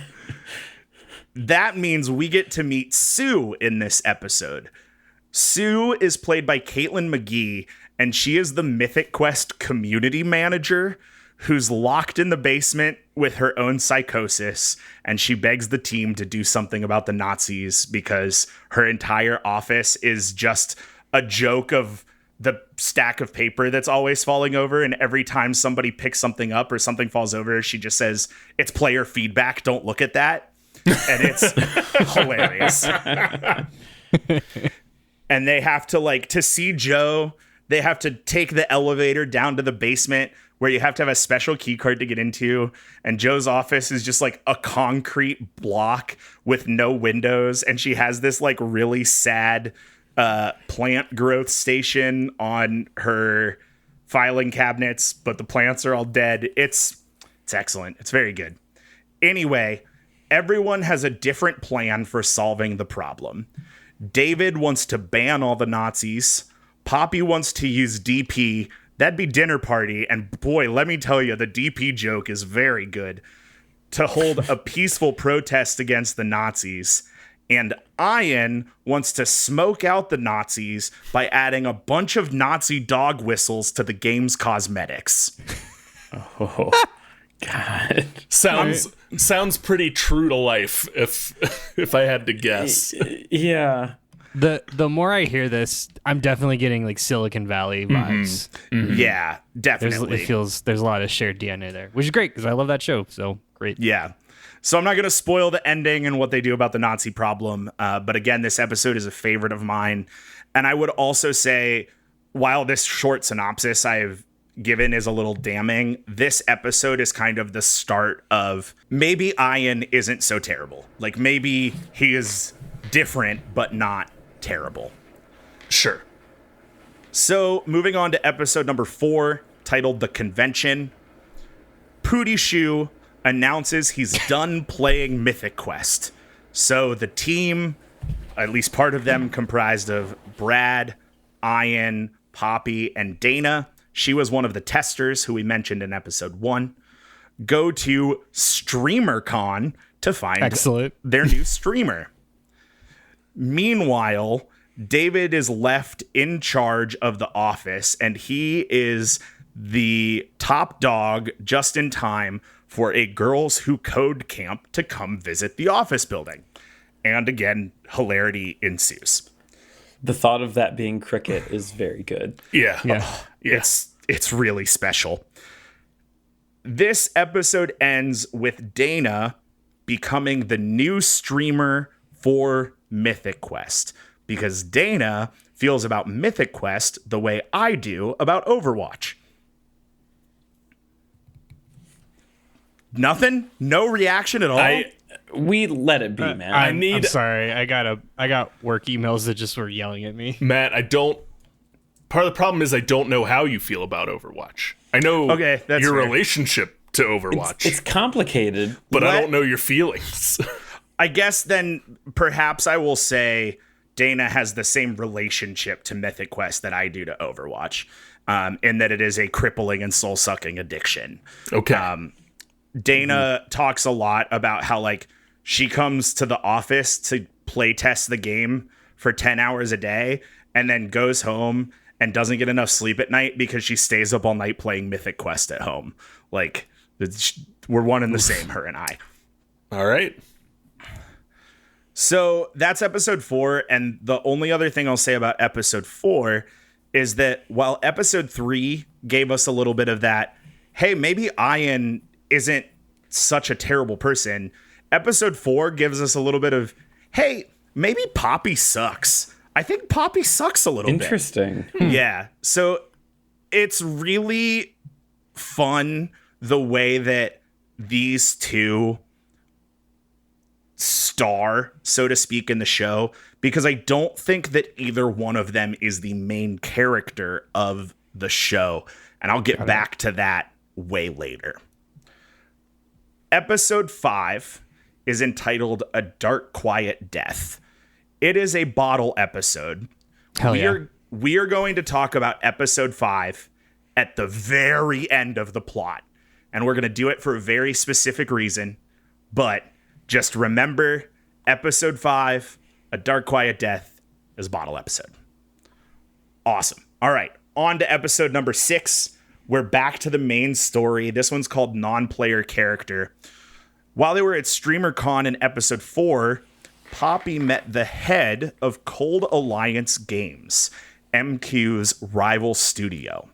That means we get to meet Sue in this episode. Sue is played by Caitlin McGee, and she is the Mythic Quest community manager who's locked in the basement with her own psychosis, and she begs the team to do something about the Nazis because her entire office is just a joke of the stack of paper that's always falling over, and every time somebody picks something up or something falls over, she just says, "It's player feedback, don't look at that." And it's hilarious. And they have to see Joe, they have to take the elevator down to the basement where you have to have a special key card to get into. And Joe's office is just like a concrete block with no windows. And she has this like really sad plant growth station on her filing cabinets, but the plants are all dead. It's excellent. It's very good. Anyway, everyone has a different plan for solving the problem. David wants to ban all the Nazis. Poppy wants to use DP. That'd be Dinner Party. And boy, let me tell you, the DP joke is very good. To hold a peaceful protest against the Nazis. And Ian wants to smoke out the Nazis by adding a bunch of Nazi dog whistles to the game's cosmetics. Oh, God. Sounds pretty true to life if I had to guess. Yeah. The more I hear this, I'm definitely getting like Silicon Valley vibes. Yeah, definitely. There's a lot of shared DNA there, which is great because I love that show. So great. Yeah. So I'm not going to spoil the ending and what they do about the Nazi problem. But again, this episode is a favorite of mine. And I would also say, while this short synopsis I've given is a little damning, this episode is kind of the start of maybe Ian isn't so terrible. Like maybe he is different, but not terrible. Sure. So moving on to episode number 4, titled The Convention. Pooty Shoe announces he's done playing Mythic Quest. So the team, at least part of them comprised of Brad, Ian, Poppy, and Dana. She was one of the testers who we mentioned in episode 1. Go to StreamerCon to find Excellent. their new streamer. Meanwhile, David is left in charge of the office, and he is the top dog just in time for a Girls Who Code camp to come visit the office building. And again, hilarity ensues. The thought of that being cricket is very good. Yeah. It's really special. This episode ends with Dana becoming the new streamer for Mythic Quest, because Dana feels about Mythic Quest the way I do about Overwatch. Nothing? No reaction at all? We let it be, man. I'm sorry. I got work emails that just were yelling at me. Matt, part of the problem is I don't know how you feel about Overwatch. I know that's your fair. relationship to Overwatch, It's complicated. but I don't know your feelings. I guess then perhaps I will say Dana has the same relationship to Mythic Quest that I do to Overwatch, in that it is a crippling and soul-sucking addiction. Okay. Dana talks a lot about how, like, she comes to the office to play test the game for 10 hours a day and then goes home and doesn't get enough sleep at night because she stays up all night playing Mythic Quest at home. Like, we're one and the same, her and I. All right. So that's episode 4. And the only other thing I'll say about episode 4 is that while episode 3 gave us a little bit of that, hey, maybe Ian isn't such a terrible person, episode 4 gives us a little bit of, hey, maybe Poppy sucks. I think Poppy sucks a little Interesting. bit. Yeah. So it's really fun the way that these two star, so to speak, in the show, because I don't think that either one of them is the main character of the show. And I'll get back to that way later. Episode 5 is entitled A Dark Quiet Death. It is a bottle episode. Hell yeah. We are going to talk about episode 5 at the very end of the plot. And we're going to do it for a very specific reason. But just remember, episode 5, A Dark Quiet Death, is a bottle episode. Awesome. All right, on to episode number 6. We're back to the main story. This one's called Non-Player Character. While they were at StreamerCon in episode 4, Poppy met the head of Cold Alliance Games, MQ's rival studio.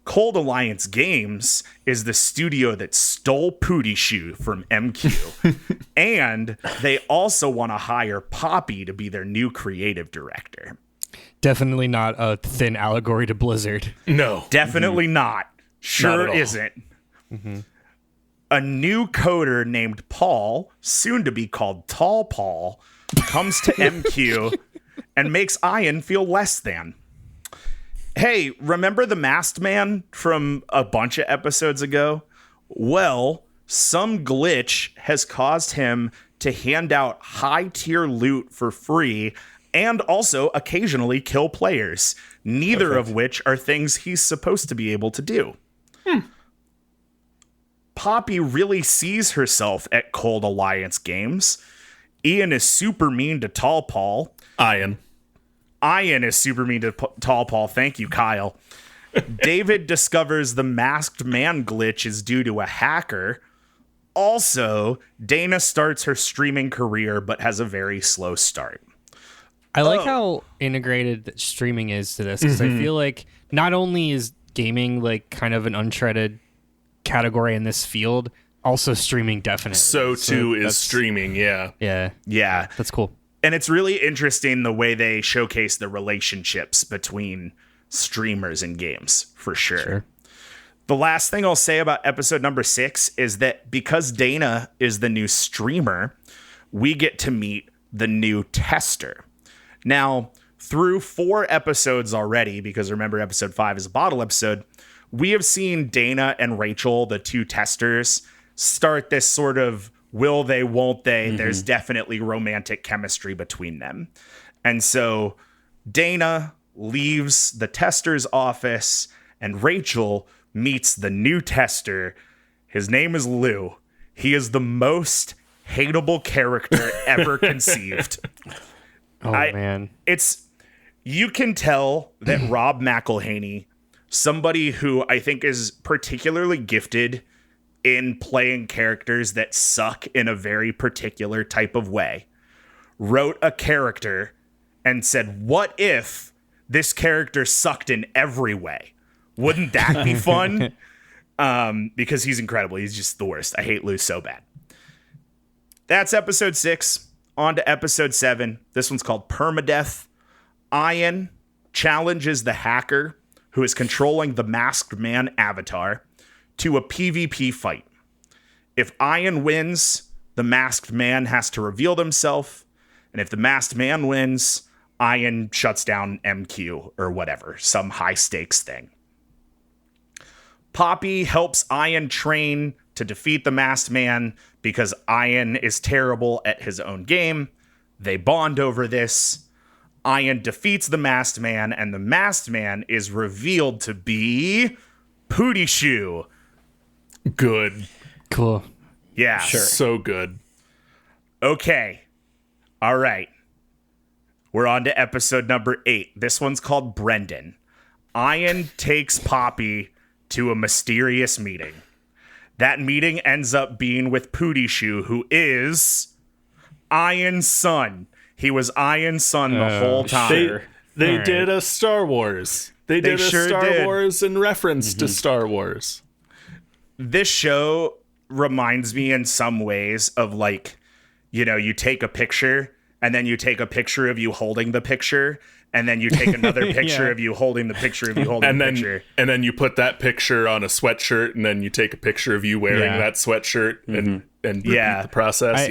Cold Alliance Games is the studio that stole Pootie Shoe from MQ, and they also want to hire Poppy to be their new creative director. Definitely not a thin allegory to Blizzard. No. Definitely not. Sure Not at all. isn't. A new coder named Paul, soon to be called Tall Paul, comes to MQ and makes Ian feel less than. Hey, remember the masked man from a bunch of episodes ago? Well, some glitch has caused him to hand out high-tier loot for free and also occasionally kill players, neither of which are things he's supposed to be able to do. Poppy really sees herself at Cold Alliance Games. Ian is super mean to Tall Paul. Ian is super mean to Tall Paul. Thank you, Kyle. David discovers the masked man glitch is due to a hacker. Also, Dana starts her streaming career but has a very slow start. I like how integrated that streaming is to this, because I feel like not only is gaming like kind of an untreaded category in this field, also streaming definitely. So too is that's- streaming, yeah. Yeah, Yeah. that's cool. And it's really interesting the way they showcase the relationships between streamers and games, for sure. The last thing I'll say about episode number 6 is that because Dana is the new streamer, we get to meet the new tester. Now, through 4 episodes already, because remember episode 5 is a bottle episode, we have seen Dana and Rachel, the 2 testers, start this sort of will they, won't they? There's definitely romantic chemistry between them. And so Dana leaves the tester's office and Rachel meets the new tester. His name is Lou. He is the most hateable character ever conceived. Man. You can tell that Rob McElhenney, somebody who I think is particularly gifted in playing characters that suck in a very particular type of way, wrote a character and said, what if this character sucked in every way? Wouldn't that be fun? Because he's incredible. He's just the worst. I hate Lou so bad. That's episode 6. On to episode 7. This one's called Permadeath. Ian challenges the hacker who is controlling the masked man avatar to a PvP fight. If Ian wins, the masked man has to reveal himself. And if the masked man wins, Ian shuts down MQ or whatever, some high stakes thing. Poppy helps Ian train to defeat the masked man because Ian is terrible at his own game. They bond over this. Ian defeats the masked man, and the masked man is revealed to be Pooty Shoe. Good. Cool. Yeah. Sure. So good. Okay. All right. We're on to episode number 8. This one's called Brendan. Ian takes Poppy to a mysterious meeting. That meeting ends up being with Pooty Shoe, who is Ian's son. He was Ian's son the whole time. They All did a Star Wars. They did a sure Star did. Wars in reference to Star Wars. This show reminds me in some ways of, like, you know, you take a picture and then you take a picture of you holding the picture and then you take another picture of you holding the picture of you holding the picture. And then you put that picture on a sweatshirt and then you take a picture of you wearing that sweatshirt and repeat the process.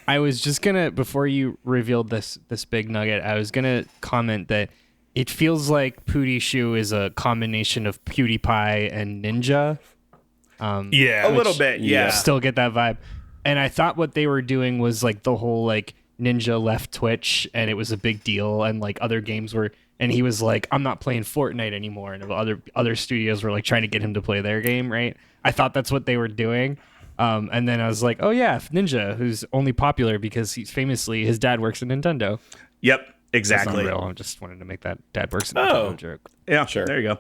I was just gonna, before you revealed this big nugget, I was gonna comment that it feels like Pooty Shoe is a combination of PewDiePie and Ninja. Yeah. A little bit, yeah. Still get that vibe. And I thought what they were doing was like the whole like Ninja left Twitch and it was a big deal, and like other games were, and he was like, I'm not playing Fortnite anymore, and other studios were like trying to get him to play their game, right? I thought that's what they were doing. And then I was like, oh yeah, Ninja, who's only popular because he's famously, his dad works at Nintendo. Yep, That's exactly. not real. I just wanted to make that dad works at Nintendo joke. Yeah, sure. There you go.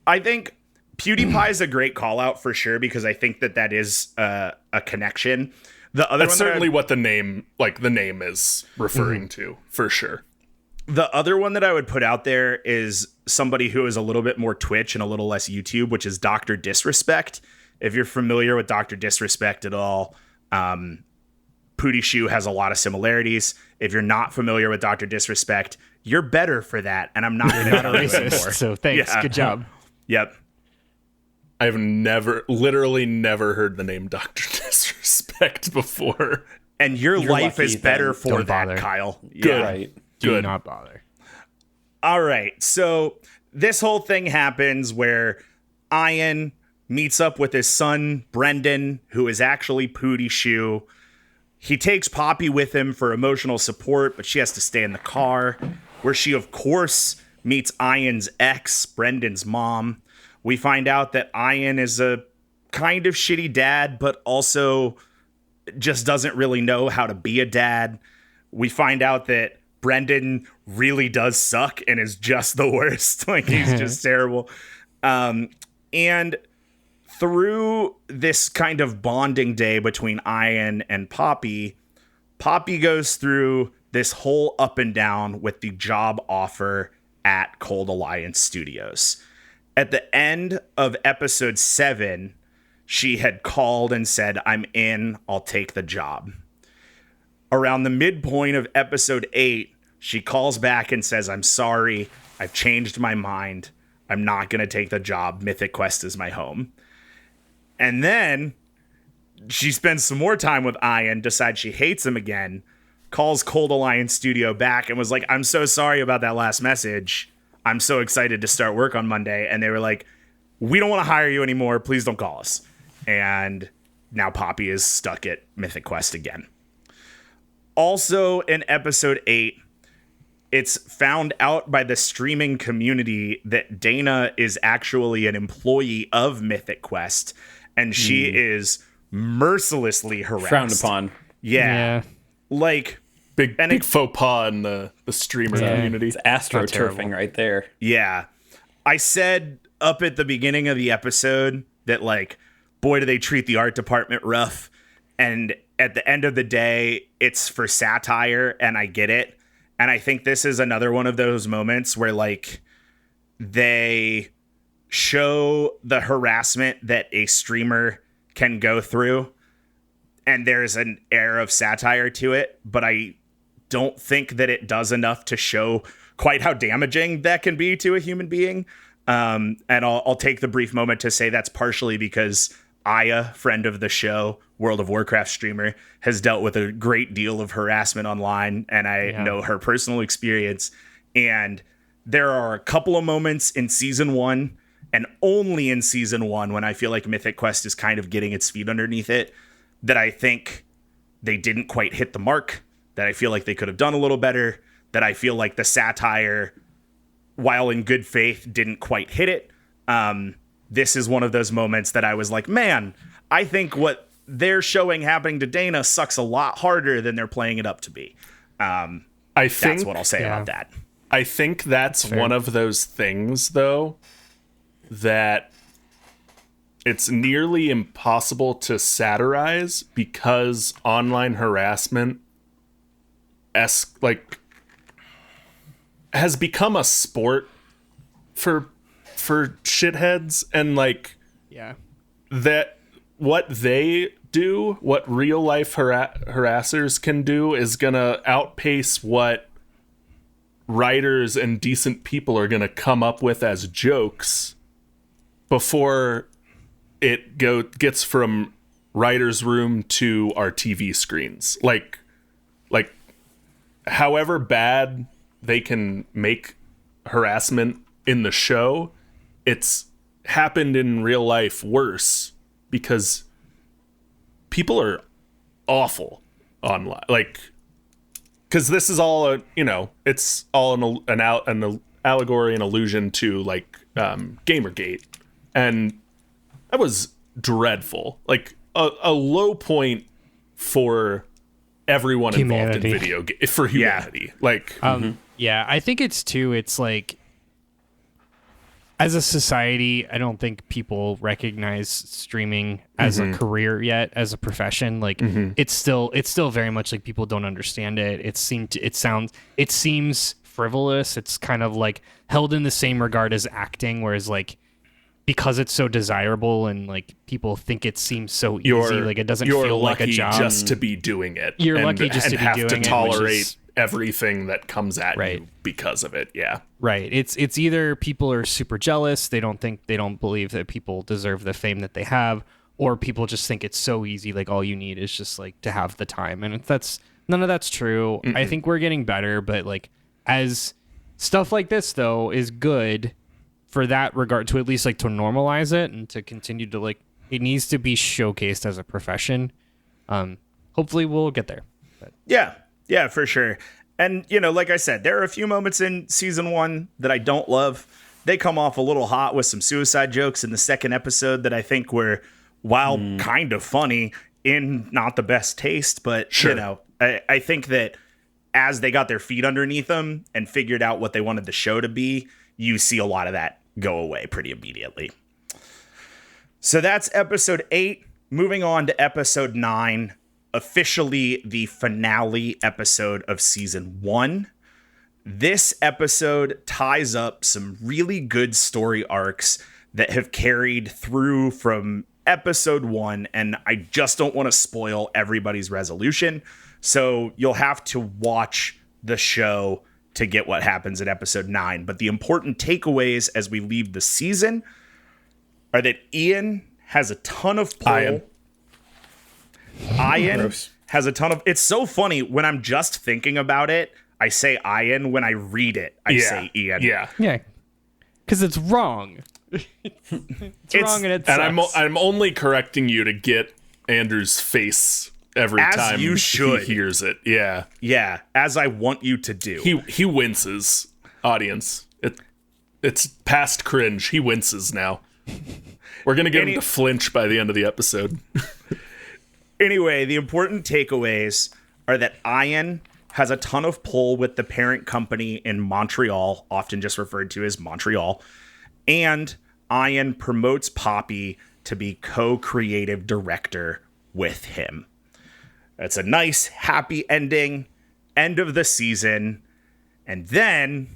I think PewDiePie is a great call out for sure, because I think that is a connection. The other That's one certainly what the name is referring to, for sure. The other one that I would put out there is somebody who is a little bit more Twitch and a little less YouTube, which is Dr. Disrespect. If you're familiar with Dr. Disrespect at all, Pooty Shoe has a lot of similarities. If you're not familiar with Dr. Disrespect, you're better for that, and I'm not going to tell you anymore. So thanks. Yeah. Good job. Yep. I've literally never heard the name Dr. Disrespect before. And your life lucky is better then. for Don't that, bother. Kyle. Good. Right. Do Good. not bother. All right. So this whole thing happens where Ian meets up with his son, Brendan, who is actually Pooty Shoe. He takes Poppy with him for emotional support, but she has to stay in the car, where she, of course, meets Ian's ex, Brendan's mom. We find out that Ian is a kind of shitty dad, but also just doesn't really know how to be a dad. We find out that Brendan really does suck and is just the worst. Like, he's just terrible. And through this kind of bonding day between Ian and Poppy, Poppy goes through this whole up and down with the job offer at Cold Alliance Studios. At the end of episode 7, she had called and said, I'm in, I'll take the job. Around the midpoint of episode 8, she calls back and says, I'm sorry, I've changed my mind. I'm not going to take the job. Mythic Quest is my home. And then she spends some more time with Ian, decides she hates him again, calls Cold Alliance Studio back and was like, I'm so sorry about that last message. I'm so excited to start work on Monday. And they were like, we don't want to hire you anymore. Please don't call us. And now Poppy is stuck at Mythic Quest again. Also in episode 8, it's found out by the streaming community that Dana is actually an employee of Mythic Quest, and she is mercilessly harassed. Frowned upon. Yeah. Like, Big faux pas in the streamer community. It's astroturfing right there. yeah. I said up at the beginning of the episode that, like, boy, do they treat the art department rough. And at the end of the day, it's for satire, and I get it. And I think this is another one of those moments where, like, they show the harassment that a streamer can go through, and there's an air of satire to it, but I don't think that it does enough to show quite how damaging that can be to a human being. And I'll take the brief moment to say that's partially because Aya, friend of the show, World of Warcraft streamer, has dealt with a great deal of harassment online, and I know her personal experience. And there are a couple of moments in season 1, and only in season 1, when I feel like Mythic Quest is kind of getting its feet underneath it, that I think they didn't quite hit the mark, that I feel like they could have done a little better, that I feel like the satire, while in good faith, didn't quite hit it. This is one of those moments that I was like, man, I think what they're showing happening to Dana sucks a lot harder than they're playing it up to be. That's what I'll say about that. I think that's one of those things, though, that it's nearly impossible to satirize because online harassment has become a sport for shitheads, and that what they do, what real life harassers can do, is gonna outpace what writers and decent people are gonna come up with as jokes before it gets from writer's room to our TV screens. Like however bad they can make harassment in the show, it's happened in real life worse because people are awful online. Because this is all it's all an allegory and allusion to Gamergate, and that was dreadful. Like a low point for everyone involved in video game for humanity. Yeah, I think it's like, as a society, I don't think people recognize streaming as a career yet, as a profession. It's still very much like people don't understand it. It seems frivolous. It's kind of like held in the same regard as acting, whereas because it's so desirable and people think it seems so easy, it doesn't feel like a job. You're lucky just to be doing it. You're lucky just to be doing it. And have to tolerate everything that comes at you because of it. Yeah. Right. It's either people are super jealous, they don't believe that people deserve the fame that they have, or people just think it's so easy, all you need is just to have the time. And none of that's true. Mm-mm. I think we're getting better, but as stuff like this though is good for that regard, to at least to normalize it and to continue to it needs to be showcased as a profession. Hopefully we'll get there. But. Yeah, for sure. And, like I said, there are a few moments in season 1 that I don't love. They come off a little hot with some suicide jokes in the second episode that I think were, while kind of funny, in not the best taste. But, sure. I think that as they got their feet underneath them and figured out what they wanted the show to be, you see a lot of that go away pretty immediately. So that's episode 8. Moving on to episode 9. Officially the finale episode of season 1. This episode ties up some really good story arcs that have carried through from episode 1, and I just don't want to spoil everybody's resolution, so you'll have to watch the show to get what happens in episode 9. But the important takeaways as we leave the season are that Ian has a ton of pull. Ian has a ton of... It's so funny. When I'm just thinking about it, I say Ian. When I read it, I say Ian. Yeah. Because it's wrong. It's wrong and it sucks. And I'm only correcting you to get Andrew's face every time you should. He hears it. Yeah. Yeah, as I want you to do. He winces, audience. It's past cringe. He winces now. We're going to get him to flinch by the end of the episode. Anyway, the important takeaways are that Ian has a ton of pull with the parent company in Montreal, often just referred to as Montreal, and Ian promotes Poppy to be co-creative director with him. It's a nice, happy ending, end of the season, and then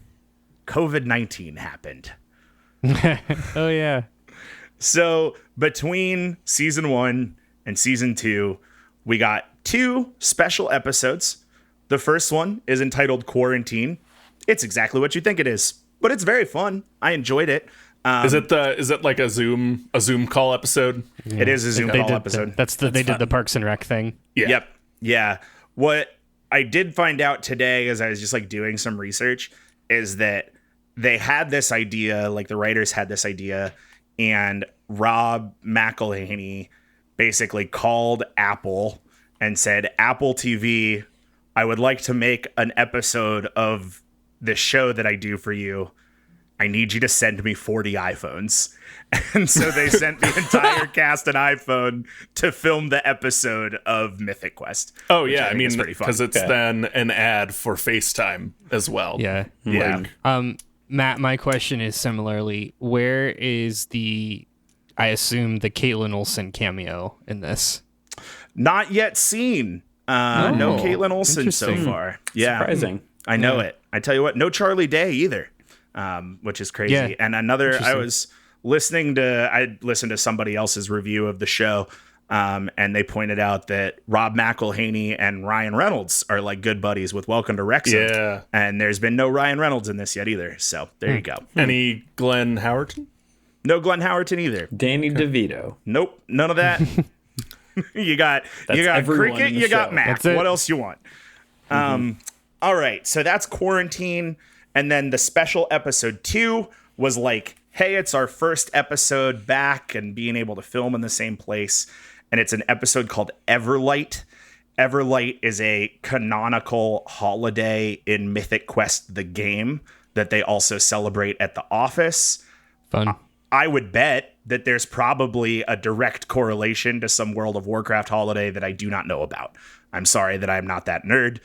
COVID-19 happened. Oh, yeah. So between season 1 and season 2, we got 2 special episodes. The first one is entitled Quarantine. It's exactly what you think it is, but it's very fun. I enjoyed it. Is it like a Zoom call episode? Yeah. It is a Zoom call episode. They did the Parks and Rec thing. Yeah. Yep. Yeah. What I did find out today as I was just like doing some research is that they had this idea, like the writers had this idea, and Rob McElhenney basically called Apple and said, Apple TV, I would like to make an episode of this show that I do for you. I need you to send me 40 iPhones. And so they sent the entire cast an iPhone to film the episode of Mythic Quest. Oh, yeah. I mean, it's pretty fun. because it's then an ad for FaceTime as well. Yeah. Yeah. Matt, my question is similarly, where is I assume the Caitlin Olsen cameo in this? Not yet seen. No Caitlin Olsen so far. Yeah. Surprising. I know it. I tell you what, no Charlie Day either, which is crazy. Yeah. And I listened to somebody else's review of the show, and they pointed out that Rob McElhenney and Ryan Reynolds are like good buddies with Welcome to Wrexham. Yeah. And there's been no Ryan Reynolds in this yet either. So there you go. Any Glenn Howerton? No Glenn Howerton either. Danny DeVito. Nope. None of that. you got everyone Cricket, in the you got show. Mac. That's it. What else you want? All right. So that's Quarantine. And then the special episode 2 was like, hey, it's our first episode back and being able to film in the same place. And it's an episode called Everlight. Everlight is a canonical holiday in Mythic Quest, the game, that they also celebrate at the office. Fun. I would bet that there's probably a direct correlation to some World of Warcraft holiday that I do not know about. I'm sorry that I'm not that nerd,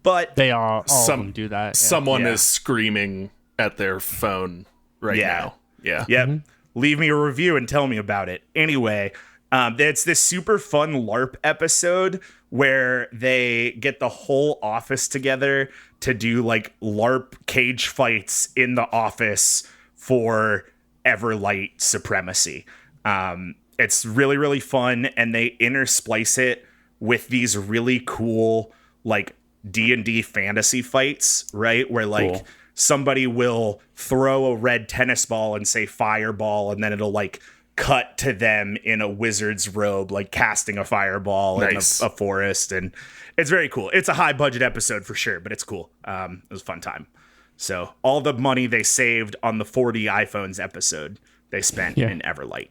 but They all of them do that. Yeah. Someone Yeah. is screaming at their phone right now. Yeah. yep. Leave me a review and tell me about it. Anyway, it's this super fun LARP episode where they get the whole office together to do like LARP cage fights in the office for Everlight supremacy. It's really, really fun, and they intersplice it with these really cool like D&D fantasy fights, right? Where like Cool. somebody will throw a red tennis ball and say fireball, and then it'll like cut to them in a wizard's robe, like casting a fireball Nice. in a forest. And it's very cool. It's a high budget episode for sure, but it's cool. It was a fun time. So all the money they saved on the 40 iPhones episode, they spent in Everlight.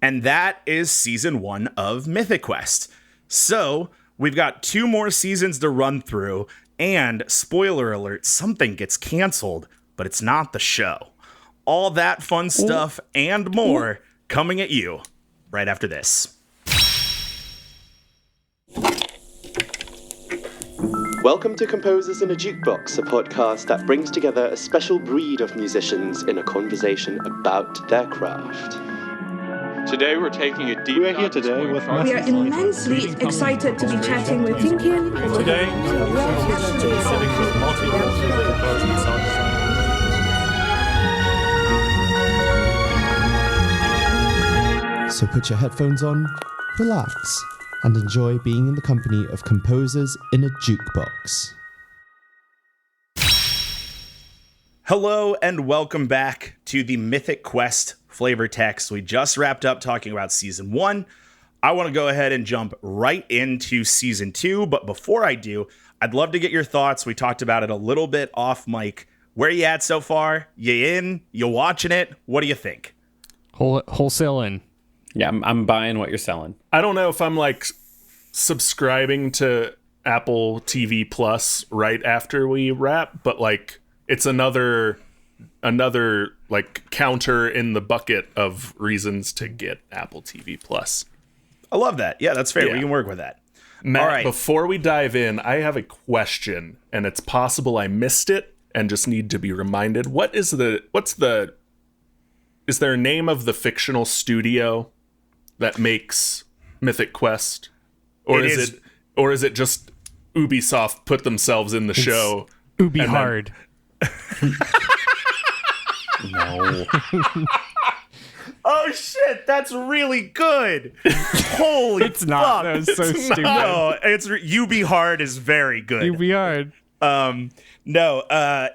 And that is season 1 of Mythic Quest. So we've got 2 more seasons to run through, and spoiler alert, something gets canceled, but it's not the show. All that fun stuff and more coming at you right after this. Welcome to Composers in a Jukebox, a podcast that brings together a special breed of musicians in a conversation about their craft. Today we're taking a deep We're here today with We are immensely excited to be chatting with Tinkin. Today, specific to multi-level composing songs. So put your headphones on, relax, and enjoy being in the company of composers in a jukebox. Hello and welcome back to the Mythic Quest flavor text. We just wrapped up talking about season 1. I want to go ahead and jump right into season 2, but before I do, I'd love to get your thoughts. We talked about it a little bit off mic. Where you at so far? You in? You watching it? What do you think? Wholesale in. Yeah, I'm buying what you're selling. I don't know if I'm like subscribing to Apple TV Plus right after we wrap, but like it's another like counter in the bucket of reasons to get Apple TV Plus. I love that. Yeah, that's fair. Yeah. We can work with that. Matt, All right. before we dive in, I have a question, and it's possible I missed it and just need to be reminded. Is there a name of the fictional studio that makes Mythic Quest? Or is it just Ubisoft put themselves in the show? Ubi and then- hard. No. Oh shit, that's really good. Holy It's not. fuck. That was so stupid. No, it's UB hard is very good. Ubi hard. No,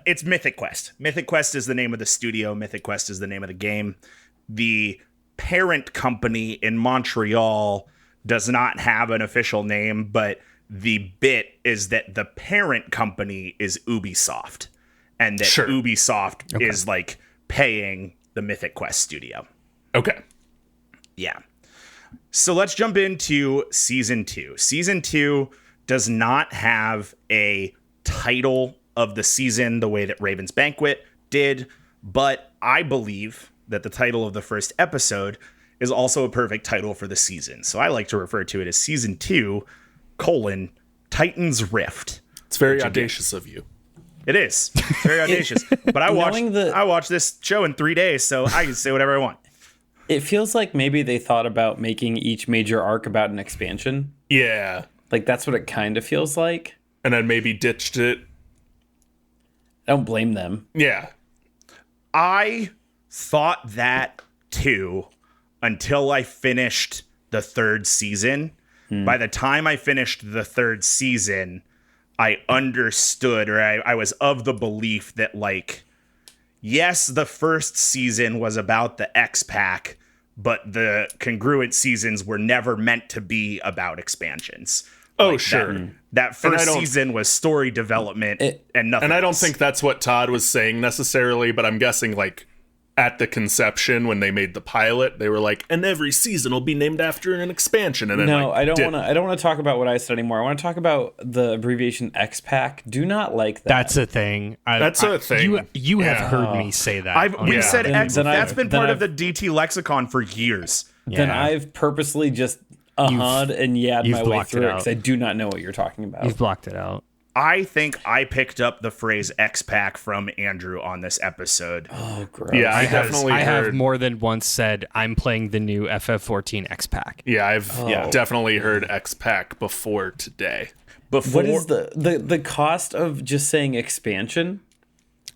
it's Mythic Quest. Mythic Quest is the name of the studio. Mythic Quest is the name of the game. The parent company in Montreal does not have an official name, but the bit is that the parent company is Ubisoft, and that Ubisoft is like paying the Mythic Quest studio. Okay. Yeah. So let's jump into season 2. Season 2 does not have a title of the season the way that Raven's Banquet did, but I believe that the title of the first episode is also a perfect title for the season. So I like to refer to it as season 2, Titan's Rift. It's very audacious of you. It is. It's very audacious. But I watched this show in 3 days, so I can say whatever I want. It feels like maybe they thought about making each major arc about an expansion. Yeah. Like, that's what it kind of feels like. And then maybe ditched it. I don't blame them. Yeah. I thought that too until I finished the 3rd season. By the time I finished the 3rd season, I understood, or I was of the belief that, like, yes, the first season was about the X-Pack, but the congruent seasons were never meant to be about expansions. Oh, like sure. That first season was story development and nothing And I don't else. think that's what Todd was saying necessarily, but I'm guessing, like, at the conception when they made the pilot, they were like, and every season will be named after an expansion. And then, no, like, I don't want to talk about what I said anymore. I want to talk about the abbreviation X-Pack. Do not like that. That's a thing. That's a thing. You have heard me say that. We said X. That's been part of I've- the DT lexicon for years. Then I've purposely just and yadd my way through it because I do not know what you're talking about. You've blocked it out. I think I picked up the phrase X-Pack from Andrew on this episode. Oh, gross. Yeah, I have more than once said I'm playing the new FF14 X-Pack. Yeah, I've definitely heard X-Pack before today. What is the cost of just saying expansion?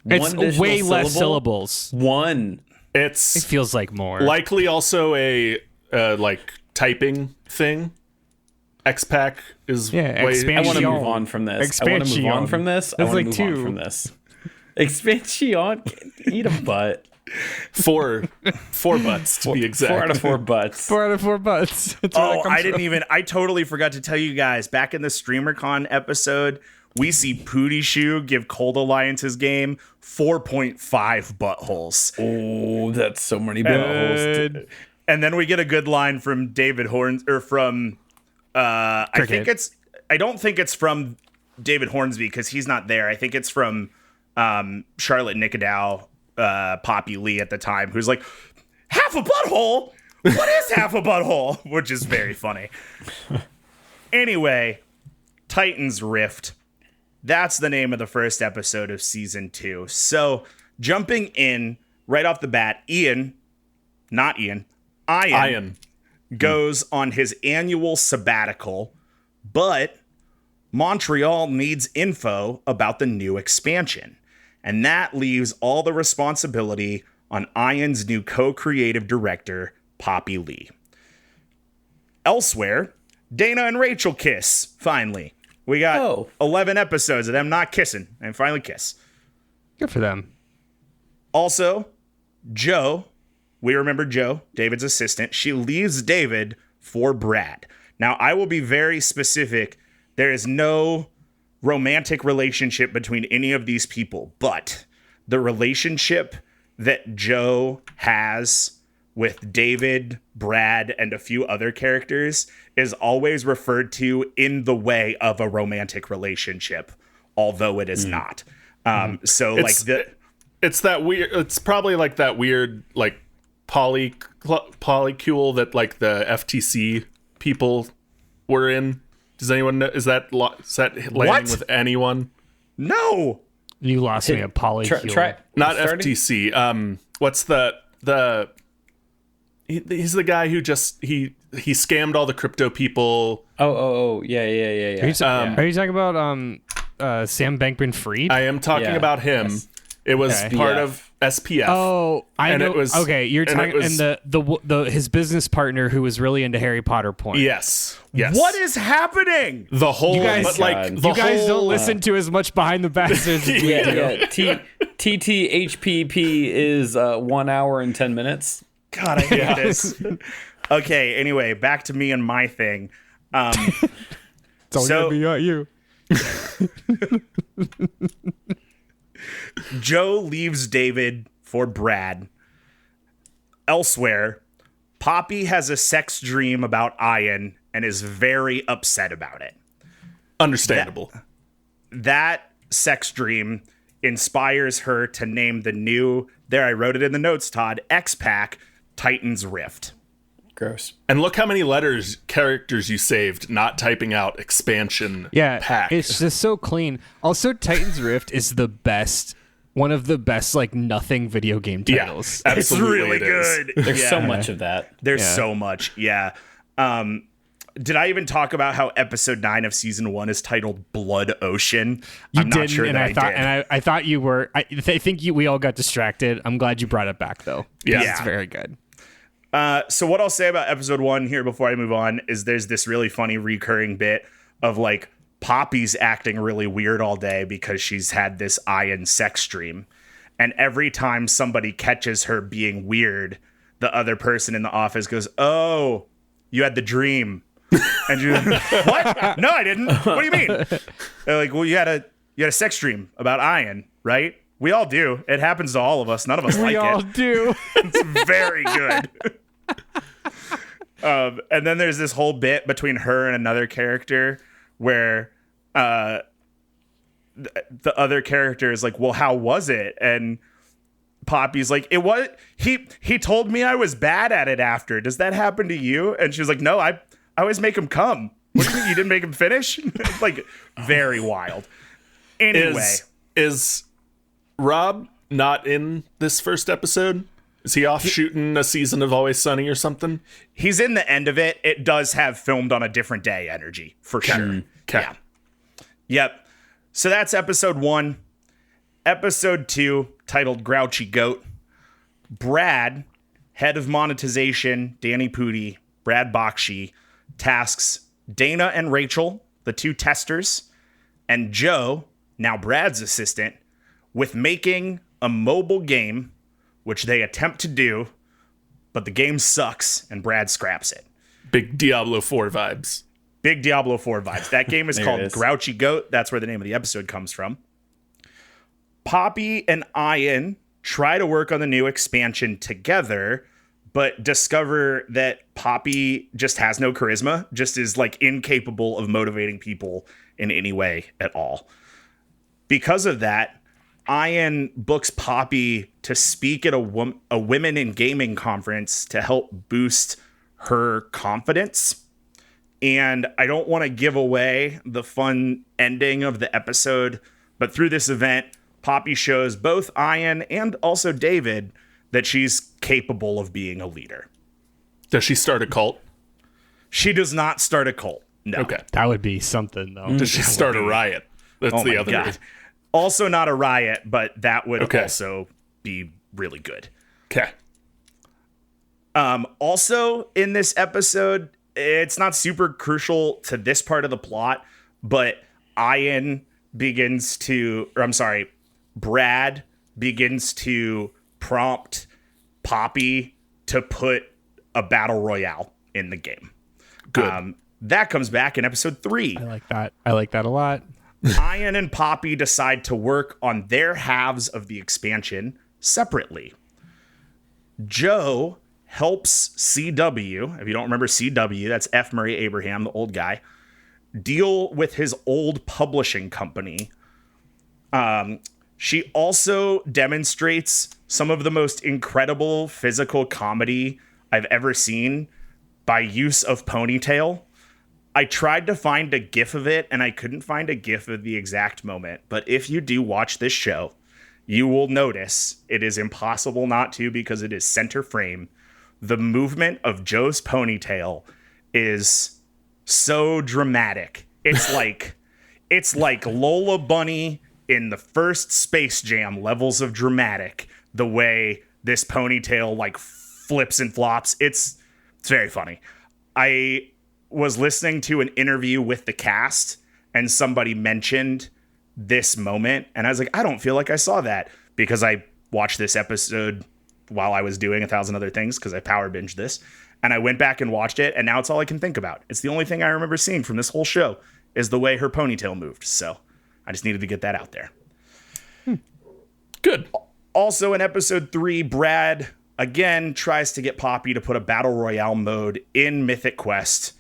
It's way less syllables. One. It feels like more. Likely also a like typing thing. X-Pack is way... I want to move on from this. Expansion. Expansion. Eat a butt. Four butts to be exact. 4 out of 4 butts. 4 out of 4 butts. I totally forgot to tell you guys, back in the StreamerCon episode, we see Pooty Shoe give Cold Alliance's game 4.5 buttholes. Oh, that's so many buttholes. And then we get a good line from David Horns, or from... I don't think it's from David Hornsby because he's not there. I think it's from Charlotte Nicodow, Poppy Lee at the time, who's like, half a butthole? What is half a butthole? Which is very funny. Anyway, Titan's Rift. That's the name of the first episode of season 2. So jumping in right off the bat, Ian goes on his annual sabbatical, but Montreal needs info about the new expansion. And that leaves all the responsibility on Ian's new co-creative director, Poppy Lee. Elsewhere, Dana and Rachel kiss, finally. We got 11 episodes of them not kissing, and finally kiss. Good for them. Also, Jo, we remember Jo, David's assistant. She leaves David for Brad. Now, I will be very specific. There is no romantic relationship between any of these people, but the relationship that Jo has with David, Brad, and a few other characters is always referred to in the way of a romantic relationship, although it is not. So it's that weird. It's probably like that weird like polycule that like the FTC people were in. Does anyone know? Is that landing with anyone? No. You lost me at polycule. Not FTC. What's the he's the guy who just he scammed all the crypto people. Yeah. Are you talking about Sam Bankman-Fried? I am talking about him. Yes. It was part of SPF. Oh, I And know. it was- okay, you're and it talking was- and the his business partner who was really into Harry Potter point. Yes. What is happening? The whole, You guys- but like the You guys whole, don't listen to as much behind the bastards as we do. Yeah. TTHPP is 1 hour and 10 minutes. God, I hate this. Okay, anyway, back to me and my thing. It's all So- gonna be about you. Joe leaves David for Brad. Elsewhere, Poppy has a sex dream about Ian and is very upset about it. understandable. That sex dream inspires her to name the new, there I wrote it in the notes, Todd, X-Pack Titan's Rift. Gross. And look how many characters you saved not typing out expansion pack. It's just so clean. Also, Titan's Rift is the best, one of the best like nothing video game titles. Yeah, It's absolutely really it is. good. There's so much of that. There's so much. Yeah. Did I even talk about how episode 9 of season 1 is titled Blood Ocean? You I'm didn't, not sure and that I thought, did. and I thought you were. I think we all got distracted. I'm glad you brought it back though. Yeah. It's very good. So what I'll say about episode 1 here before I move on is there's this really funny recurring bit of like Poppy's acting really weird all day because she's had this Ian sex dream. And every time somebody catches her being weird, the other person in the office goes, "Oh, you had the dream." And you're like, "What? No, I didn't. What do you mean?" They're like, "Well, you had a sex dream about Ian, right? We all do. It happens to all of us. None of us like We all it. do. It's very good." And then there's this whole bit between her and another character where the other character is like, "Well, how was it?" And Poppy's like, "It was. He told me I was bad at it after. Does that happen to you?" And she was like, "No, I always make him come. What do you mean you didn't make him finish?" Like, very wild. Anyway, Is Rob not in this first episode? Is he off shooting a season of Always Sunny or something? he's in the end of it. It does have filmed on a different day energy for sure. Okay. Yeah. Yep. So that's episode 1. Episode 2, titled Grouchy Goat. Brad, head of monetization, Danny Pudi, Brad Bakshi, tasks Dana and Rachel, the 2 testers, and Joe, now Brad's assistant, with making a mobile game, which they attempt to do, but the game sucks and Brad scraps it. Big Diablo 4 vibes. Big Diablo 4 vibes. That game is There called it is. Grouchy Goat. That's where the name of the episode comes from. Poppy and Ian try to work on the new expansion together, but discover that Poppy just has no charisma, just is like incapable of motivating people in any way at all. Because of that, Ian books Poppy to speak at a women in gaming conference to help boost her confidence. And I don't want to give away the fun ending of the episode, but through this event, Poppy shows both Ian and also David that she's capable of being a leader. Does she start a cult? She does not start a cult. No. Okay. That would be something though. Does she start a riot? That's Oh the my other God. reason. Also not a riot, but that would Okay. also be really good. Okay. Also in this episode, it's not super crucial to this part of the plot, but Brad begins to prompt Poppy to put a battle royale in the game. Good. That comes back in episode 3. I like that. I like that a lot. Ian and Poppy decide to work on their halves of the expansion separately. Joe helps CW, if you don't remember CW, that's F. Murray Abraham, the old guy, deal with his old publishing company. She also demonstrates some of the most incredible physical comedy I've ever seen by use of ponytail. I tried to find a GIF of it, and I couldn't find a GIF of the exact moment. But if you do watch this show, you will notice it is impossible not to because it is center frame. The movement of Joe's ponytail is so dramatic. It's like Lola Bunny in the first Space Jam levels of dramatic. the way this ponytail like flips and flops. It's very funny. I was listening to an interview with the cast and somebody mentioned this moment and I was like, I don't feel like I saw that, because I watched this episode while I was doing 1,000 other things, because I power binged this, and I went back and watched it, and now it's all I can think about. It's the only thing I remember seeing from this whole show is the way her ponytail moved. So I just needed to get that out there. Good. Also in episode 3, Brad again tries to get Poppy to put a battle royale mode in Mythic Quest,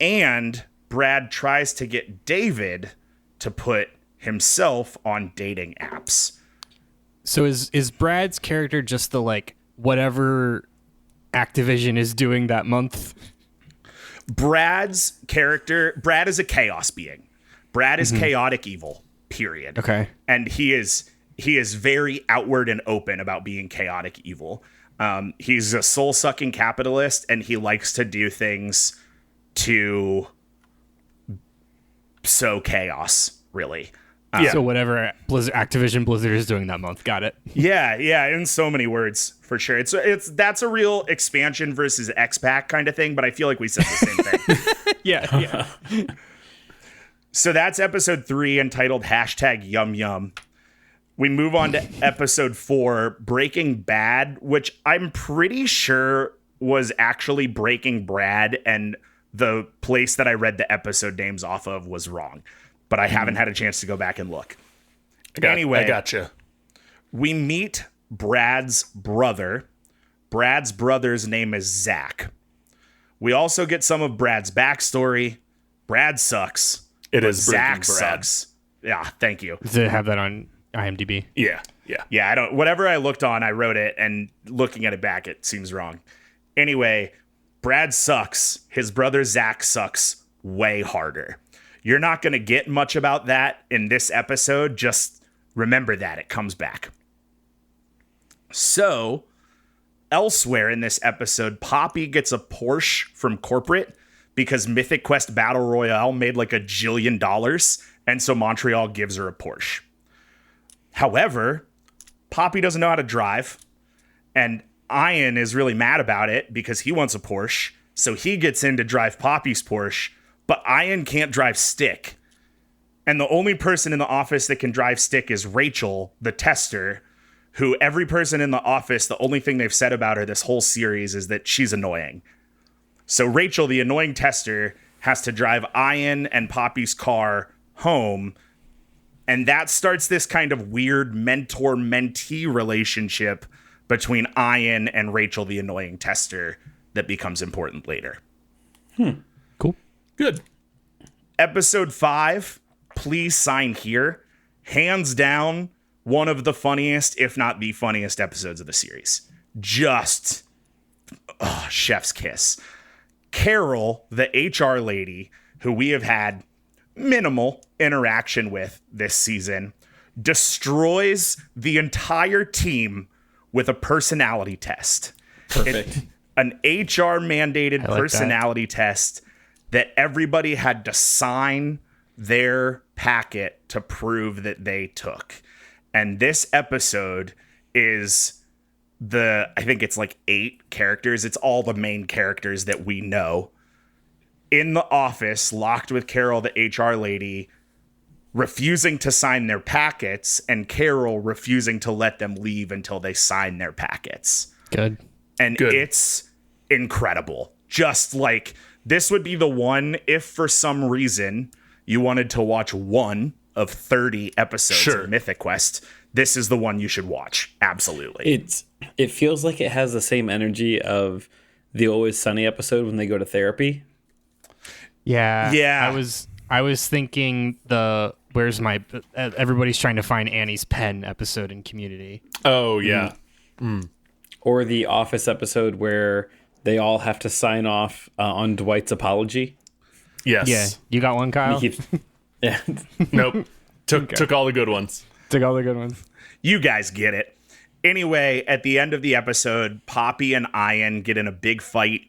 and Brad tries to get David to put himself on dating apps. So is Brad's character just the like whatever Activision is doing that month? Brad's character, Brad is a chaos being. Brad is chaotic evil, period. Okay. And he is very outward and open about being chaotic evil. He's a soul-sucking capitalist, and he likes to do things to sow chaos, really. So whatever Activision Blizzard is doing that month. Got it. Yeah, in so many words, for sure. That's a real expansion versus X-Pack kind of thing, but I feel like we said the same thing. Yeah. So that's episode 3, entitled #YumYum. We move on to episode 4, Breaking Bad, which I'm pretty sure was actually Breaking Brad, and the place that I read the episode names off of was wrong. But I haven't had a chance to go back and look. Anyway, I gotcha. We meet Brad's brother. Brad's brother's name is Zach. We also get some of Brad's backstory. Brad sucks. It is Zach Breaking Brad. sucks. Yeah, thank you. Does it have that on IMDb? Yeah. Yeah, I don't. Whatever I looked on, I wrote it, and looking at it back, it seems wrong. Anyway, Brad sucks. His brother Zach sucks way harder. You're not going to get much about that in this episode. Just remember that it comes back. So, elsewhere in this episode, Poppy gets a Porsche from corporate because Mythic Quest Battle Royale made like $1 jillion, and so Montreal gives her a Porsche. However, Poppy doesn't know how to drive, and Ian is really mad about it because he wants a Porsche, so he gets in to drive Poppy's Porsche, but Ian can't drive stick. And the only person in the office that can drive stick is Rachel, the tester, who every person in the office, the only thing they've said about her this whole series is that she's annoying. So Rachel, the annoying tester, has to drive Ian and Poppy's car home, and that starts this kind of weird mentor-mentee relationship between Ian and Rachel, the annoying tester, that becomes important later. Cool. Good. Episode 5, Please Sign Here. Hands down, one of the funniest, if not the funniest episodes of the series. Just, chef's kiss. Carol, the HR lady, who we have had minimal interaction with this season, destroys the entire team with a personality test. Perfect. An HR mandated like personality test that everybody had to sign their packet to prove that they took. And this episode is I think it's like 8 characters. It's all the main characters that we know in the office, locked with Carol, the HR lady, refusing to sign their packets, and Carol refusing to let them leave until they sign their packets. Good. And it's incredible. Just like, this would be the one if for some reason you wanted to watch one of 30 episodes of Mythic Quest. This is the one you should watch. Absolutely. It feels like it has the same energy of the Always Sunny episode when they go to therapy. Yeah. I was thinking where's my everybody's trying to find Annie's pen episode in Community. Oh yeah. Or the Office episode where they all have to sign off on Dwight's apology. Yes. Yeah. You got one, Kyle? Yeah. Nope. Took all the good ones. Took all the good ones. You guys get it. Anyway, at the end of the episode, Poppy and Ian get in a big fight.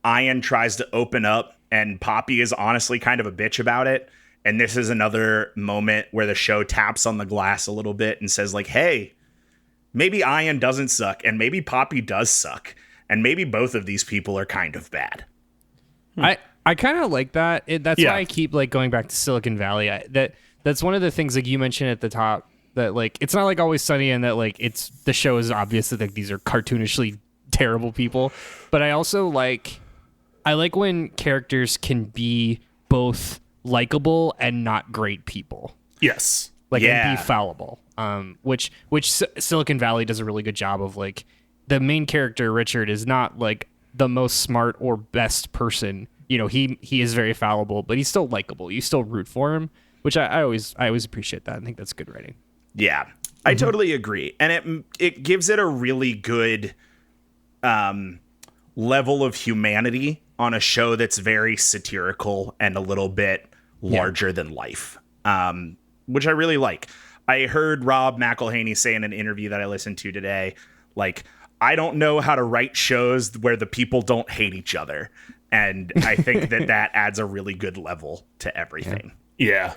Ian tries to open up, and Poppy is honestly kind of a bitch about it. And this is another moment where the show taps on the glass a little bit and says, like, hey, maybe Ian doesn't suck, and maybe Poppy does suck, and maybe both of these people are kind of bad. I kind of like that. That's Yeah. why I keep like going back to Silicon Valley. That's one of the things like you mentioned at the top that like it's not like Always Sunny and that like it's the show is obvious that like these are cartoonishly terrible people, but I also like when characters can be both likable and not great people. Yes. Like and be fallible. Which Silicon Valley does a really good job of. Like the main character Richard is not like the most smart or best person. You know, he is very fallible, but he's still likable. You still root for him, which I always appreciate that. I think that's good writing. Yeah, I totally agree, and it gives it a really good level of humanity on a show that's very satirical and a little bit larger than life, which I really like. I heard Rob McElhenney say in an interview that I listened to today, like, I don't know how to write shows where the people don't hate each other. And I think that adds a really good level to everything. Yeah.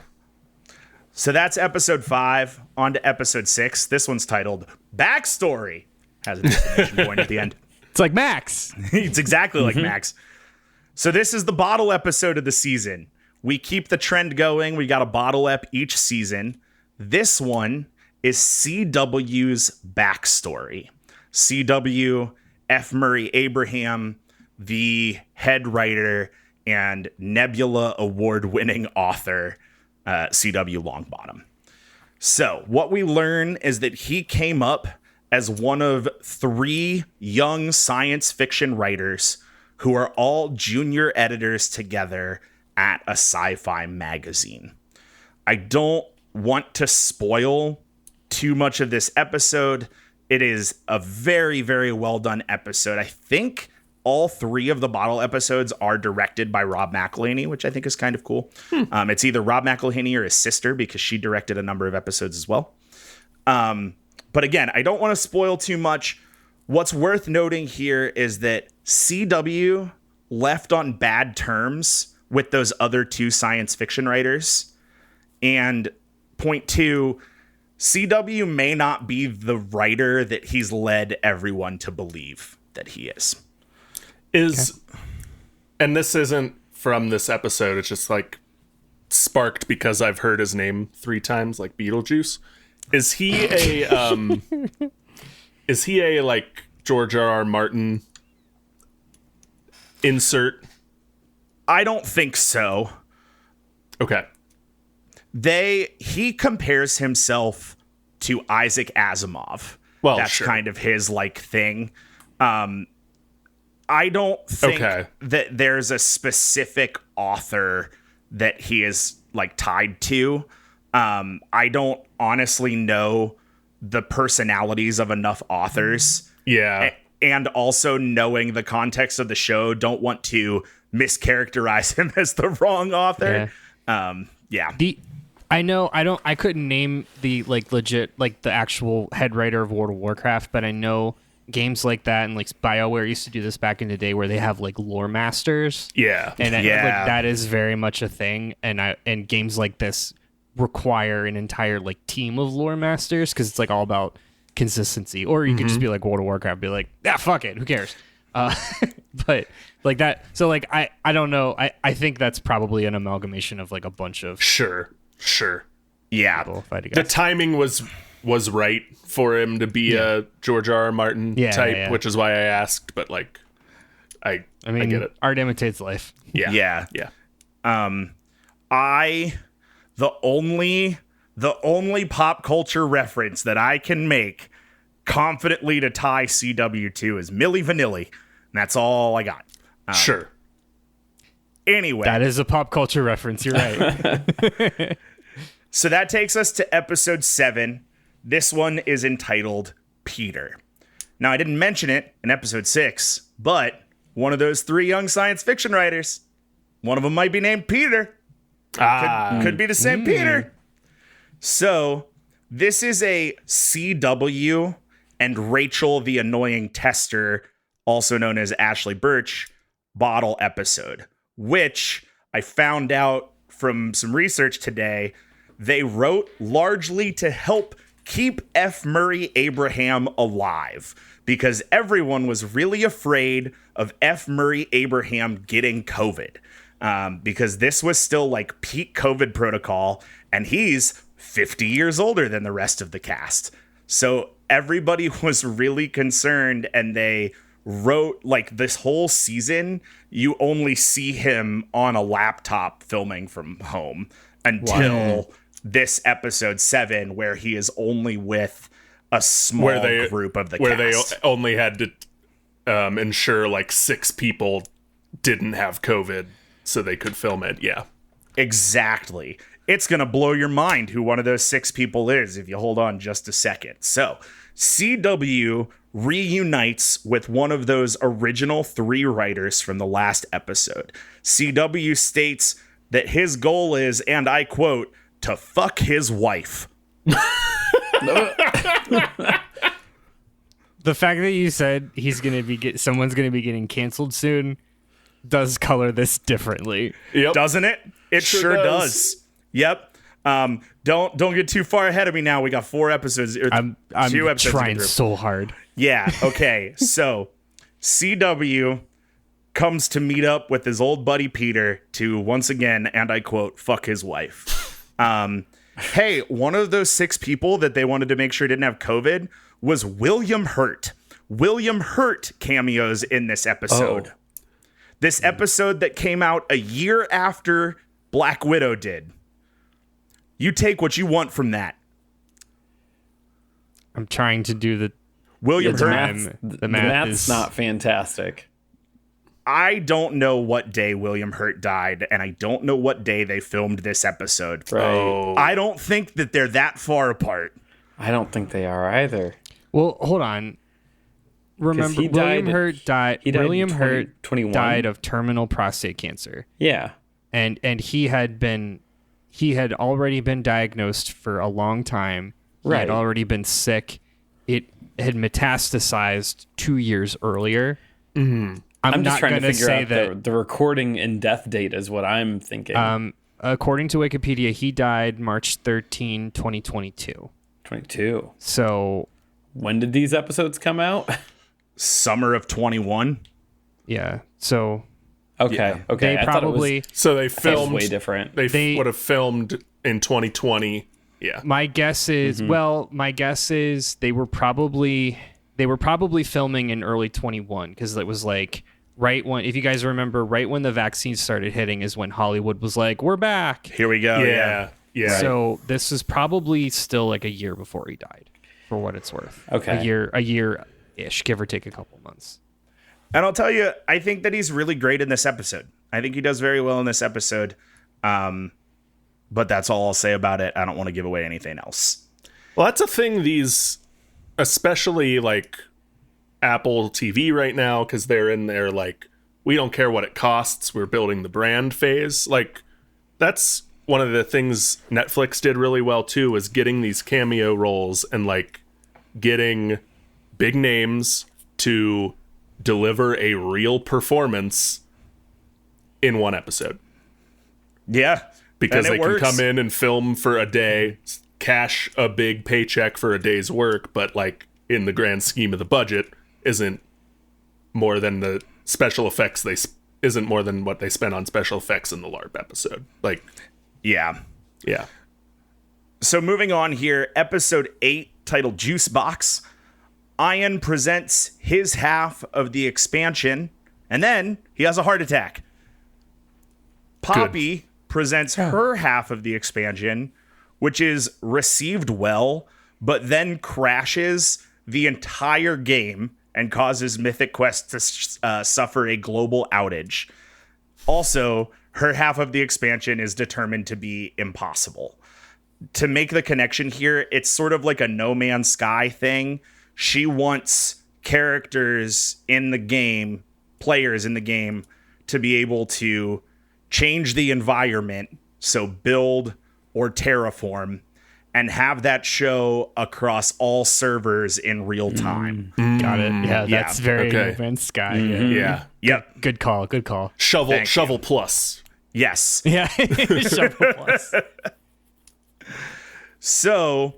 So that's episode 5. On to episode 6. This one's titled Backstory. Has a destination point at the end. It's like Max. It's exactly like Max. So this is the bottle episode of the season. We keep the trend going. We got a bottle ep each season. This one is CW's Backstory. CW, F. Murray Abraham, the head writer and Nebula award-winning author, C.W. Longbottom. So what we learn is that he came up as one of 3 young science fiction writers who are all junior editors together at a sci-fi magazine. I don't want to spoil too much of this episode. It is a very, very well done episode. I think all 3 of the bottle episodes are directed by Rob McElhenney, which I think is kind of cool. It's either Rob McElhenney or his sister because she directed a number of episodes as well. But again, I don't want to spoil too much. What's worth noting here is that CW left on bad terms with those other 2 science fiction writers. And point 2, CW may not be the writer that he's led everyone to believe that he is. And this isn't from this episode, it's just like sparked because I've heard his name 3 times, like Beetlejuice. Is he a like George R.R. Martin insert? I don't think so. Okay. He compares himself to Isaac Asimov. Well, that's sure. kind of his like thing. I don't think that there's a specific author that he is like tied to. I don't honestly know the personalities of enough authors. Yeah. And also knowing the context of the show, don't want to mischaracterize him as the wrong author. Yeah. I couldn't name the like legit like the actual head writer of World of Warcraft, but I know games like that and like BioWare used to do this back in the day where they have like lore masters. Yeah. And like that is very much a thing, and games like this require an entire like team of lore masters because it's like all about consistency. Or you could just be like World of Warcraft, be like, fuck it, who cares? But like that, so like I don't know. I think that's probably an amalgamation of like a bunch of Sure. Yeah. people, if I had to The guess. timing was right for him to be a George R.R. Martin type, which is why I asked, but like I mean, I get it. Art imitates life. Yeah. The only pop culture reference that I can make confidently to tie CW to is Milli Vanilli. And that's all I got. Sure. Anyway. That is a pop culture reference. You're right. So that takes us to episode 7. This one is entitled Peter. Now, I didn't mention it in episode 6, but one of those 3 young science fiction writers, one of them might be named Peter. Could be the same Peter. So this is a CW and Rachel the Annoying Tester, also known as Ashley Birch, bottle episode, which I found out from some research today, they wrote largely to help keep F. Murray Abraham alive, because everyone was really afraid of F. Murray Abraham getting COVID, because this was still like peak COVID protocol, and he's 50 years older than the rest of the cast. So everybody was really concerned, and they wrote like this whole season, you only see him on a laptop filming from home until this episode 7, where he is only with a small group of the cast. Where they only had to ensure like 6 people didn't have COVID so they could film it. Yeah. Exactly. It's going to blow your mind who one of those 6 people is if you hold on just a second. So, CW reunites with one of those original 3 writers from the last episode. CW states that his goal is, and I quote, to fuck his wife. The fact that you said someone's gonna be getting canceled soon does color this differently. Yep. Doesn't it? It sure does. Yep. Don't get too far ahead of me now. We got 4 episodes. I'm 2 episodes trying so hard. Yeah. Okay. So CW comes to meet up with his old buddy Peter to once again, and I quote, fuck his wife. Hey, one of those 6 people that they wanted to make sure didn't have COVID was William Hurt. William Hurt cameos in this episode. Oh. This episode that came out a year after Black Widow did. You take what you want from that. I'm trying to do the William Hurt. The math's is not fantastic. I don't know what day William Hurt died, and I don't know what day they filmed this episode. Right. Oh. I don't think that they're that far apart. I don't think they are either. Well, hold on. Remember, William Hurt died. William Hurt died of terminal prostate cancer. Yeah, and he had already been diagnosed for a long time. Right, he had already been sick. It had metastasized 2 years earlier. Mm-hmm. I'm just trying to figure out that the recording and death date is what I'm thinking. According to Wikipedia, he died March 13, 2022. 22. So when did these episodes come out? Summer of 21. Yeah. So okay. Yeah. Okay. They probably they filmed way different. They would have filmed in 2020. Yeah. My guess is they were probably filming in early 21, because it was like right when, if you guys remember, right when the vaccines started hitting is when Hollywood was like, we're back. Here we go. Yeah. So this is probably still like a year before he died, for what it's worth. Okay. A year-ish, give or take a couple months. And I'll tell you, I think that he's really great in this episode. I think he does very well in this episode. But that's all I'll say about it. I don't want to give away anything else. Well, that's a thing especially like Apple TV right now, because they're in their like, we don't care what it costs, we're building the brand phase. Like, that's one of the things Netflix did really well too, is getting these cameo roles and like getting big names to deliver a real performance in one episode. Yeah. Because they can come in and film for a day, cash a big paycheck for a day's work, but like in the grand scheme of the budget isn't more than the special effects isn't more than what they spent on special effects in the LARP episode. Like, yeah. Yeah. So moving on here, episode 8, titled Juice Box. Ian presents his half of the expansion, and then he has a heart attack. Poppy presents her half of the expansion, which is received well, but then crashes the entire game and causes Mythic Quest to suffer a global outage. Also, her half of the expansion is determined to be impossible. To make the connection here, it's sort of like a No Man's Sky thing. She wants characters in the game, players in the game, to be able to change the environment, so build or terraform, and have that show across all servers in real time. Got it. Yeah, that's very No Man's Sky. Yeah. Yep. Good call. Shovel plus. Yes. Yeah. Shovel plus. So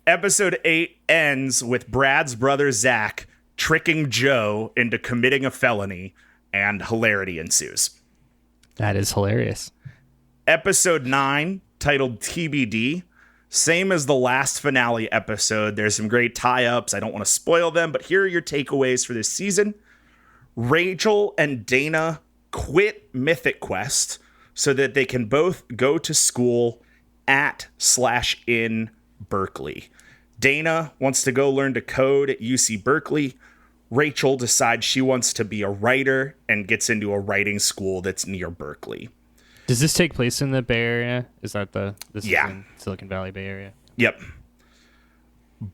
Episode 8 ends with Brad's brother Zach tricking Joe into committing a felony, and hilarity ensues. That is hilarious. Episode 9, titled TBD, same as the last finale episode. There's some great tie-ups. I don't want to spoil them, but here are your takeaways for this season. Rachel and Dana quit Mythic Quest so that they can both go to school at/in Berkeley. Dana wants to go learn to code at UC Berkeley. Rachel decides she wants to be a writer and gets into a writing school that's near Berkeley. Does this take place in the Bay Area? Is that this Yeah. is in Silicon Valley Bay Area? Yep.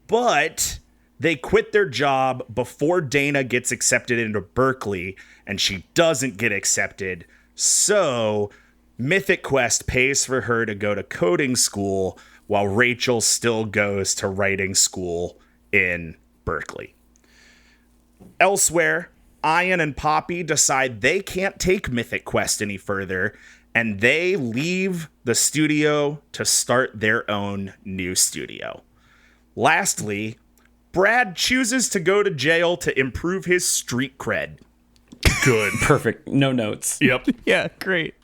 But they quit their job before Dana gets accepted into Berkeley, and she doesn't get accepted. So Mythic Quest pays for her to go to coding school while Rachel still goes to writing school in Berkeley. Elsewhere, Ian and Poppy decide they can't take Mythic Quest any further, and they leave the studio to start their own new studio. Lastly, Brad chooses to go to jail to improve his street cred. Good. Perfect. No notes. Yep. Yeah, great.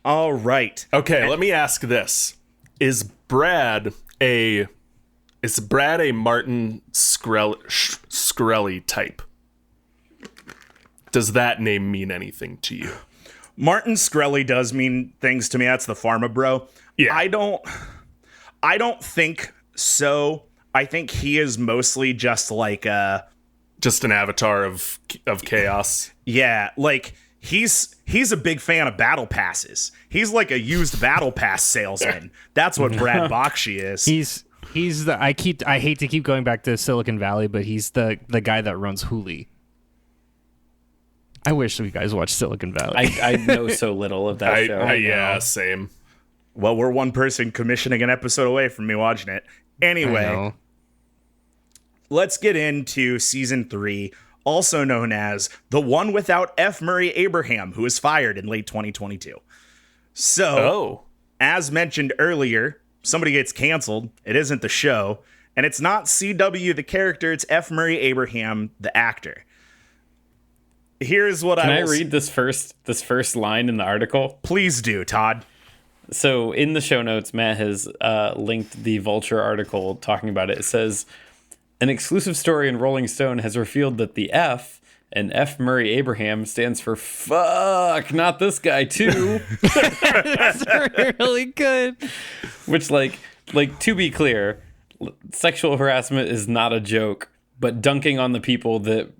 All right. Okay, let me ask this. Is Brad a Martin Shkreli type? Does that name mean anything to you? Martin Shkreli does mean things to me. That's the pharma bro. Yeah. I don't think so. I think he is mostly just like just an avatar of chaos. Yeah, like he's a big fan of battle passes. He's like a used battle pass salesman. That's what Brad Bakshi is. He's the I hate to keep going back to Silicon Valley, but he's the guy that runs Hooli. I wish you guys watched Silicon Valley. I know so little of that show. Yeah, same. Well, we're one person commissioning an episode away from me watching it. Anyway, let's get into season 3, also known as the one without F. Murray Abraham, who was fired in late 2022. So, as mentioned earlier, somebody gets canceled. It isn't the show. And it's not CW, the character. It's F. Murray Abraham, the actor. Here's what Can I read this first line in the article? Please do, Todd. So in the show notes, Matt has linked the Vulture article talking about it. It says, an exclusive story in Rolling Stone has revealed that the F in F. Murray Abraham stands for fuck, not this guy too. That's really good. Which, like to be clear, sexual harassment is not a joke. But dunking on the people that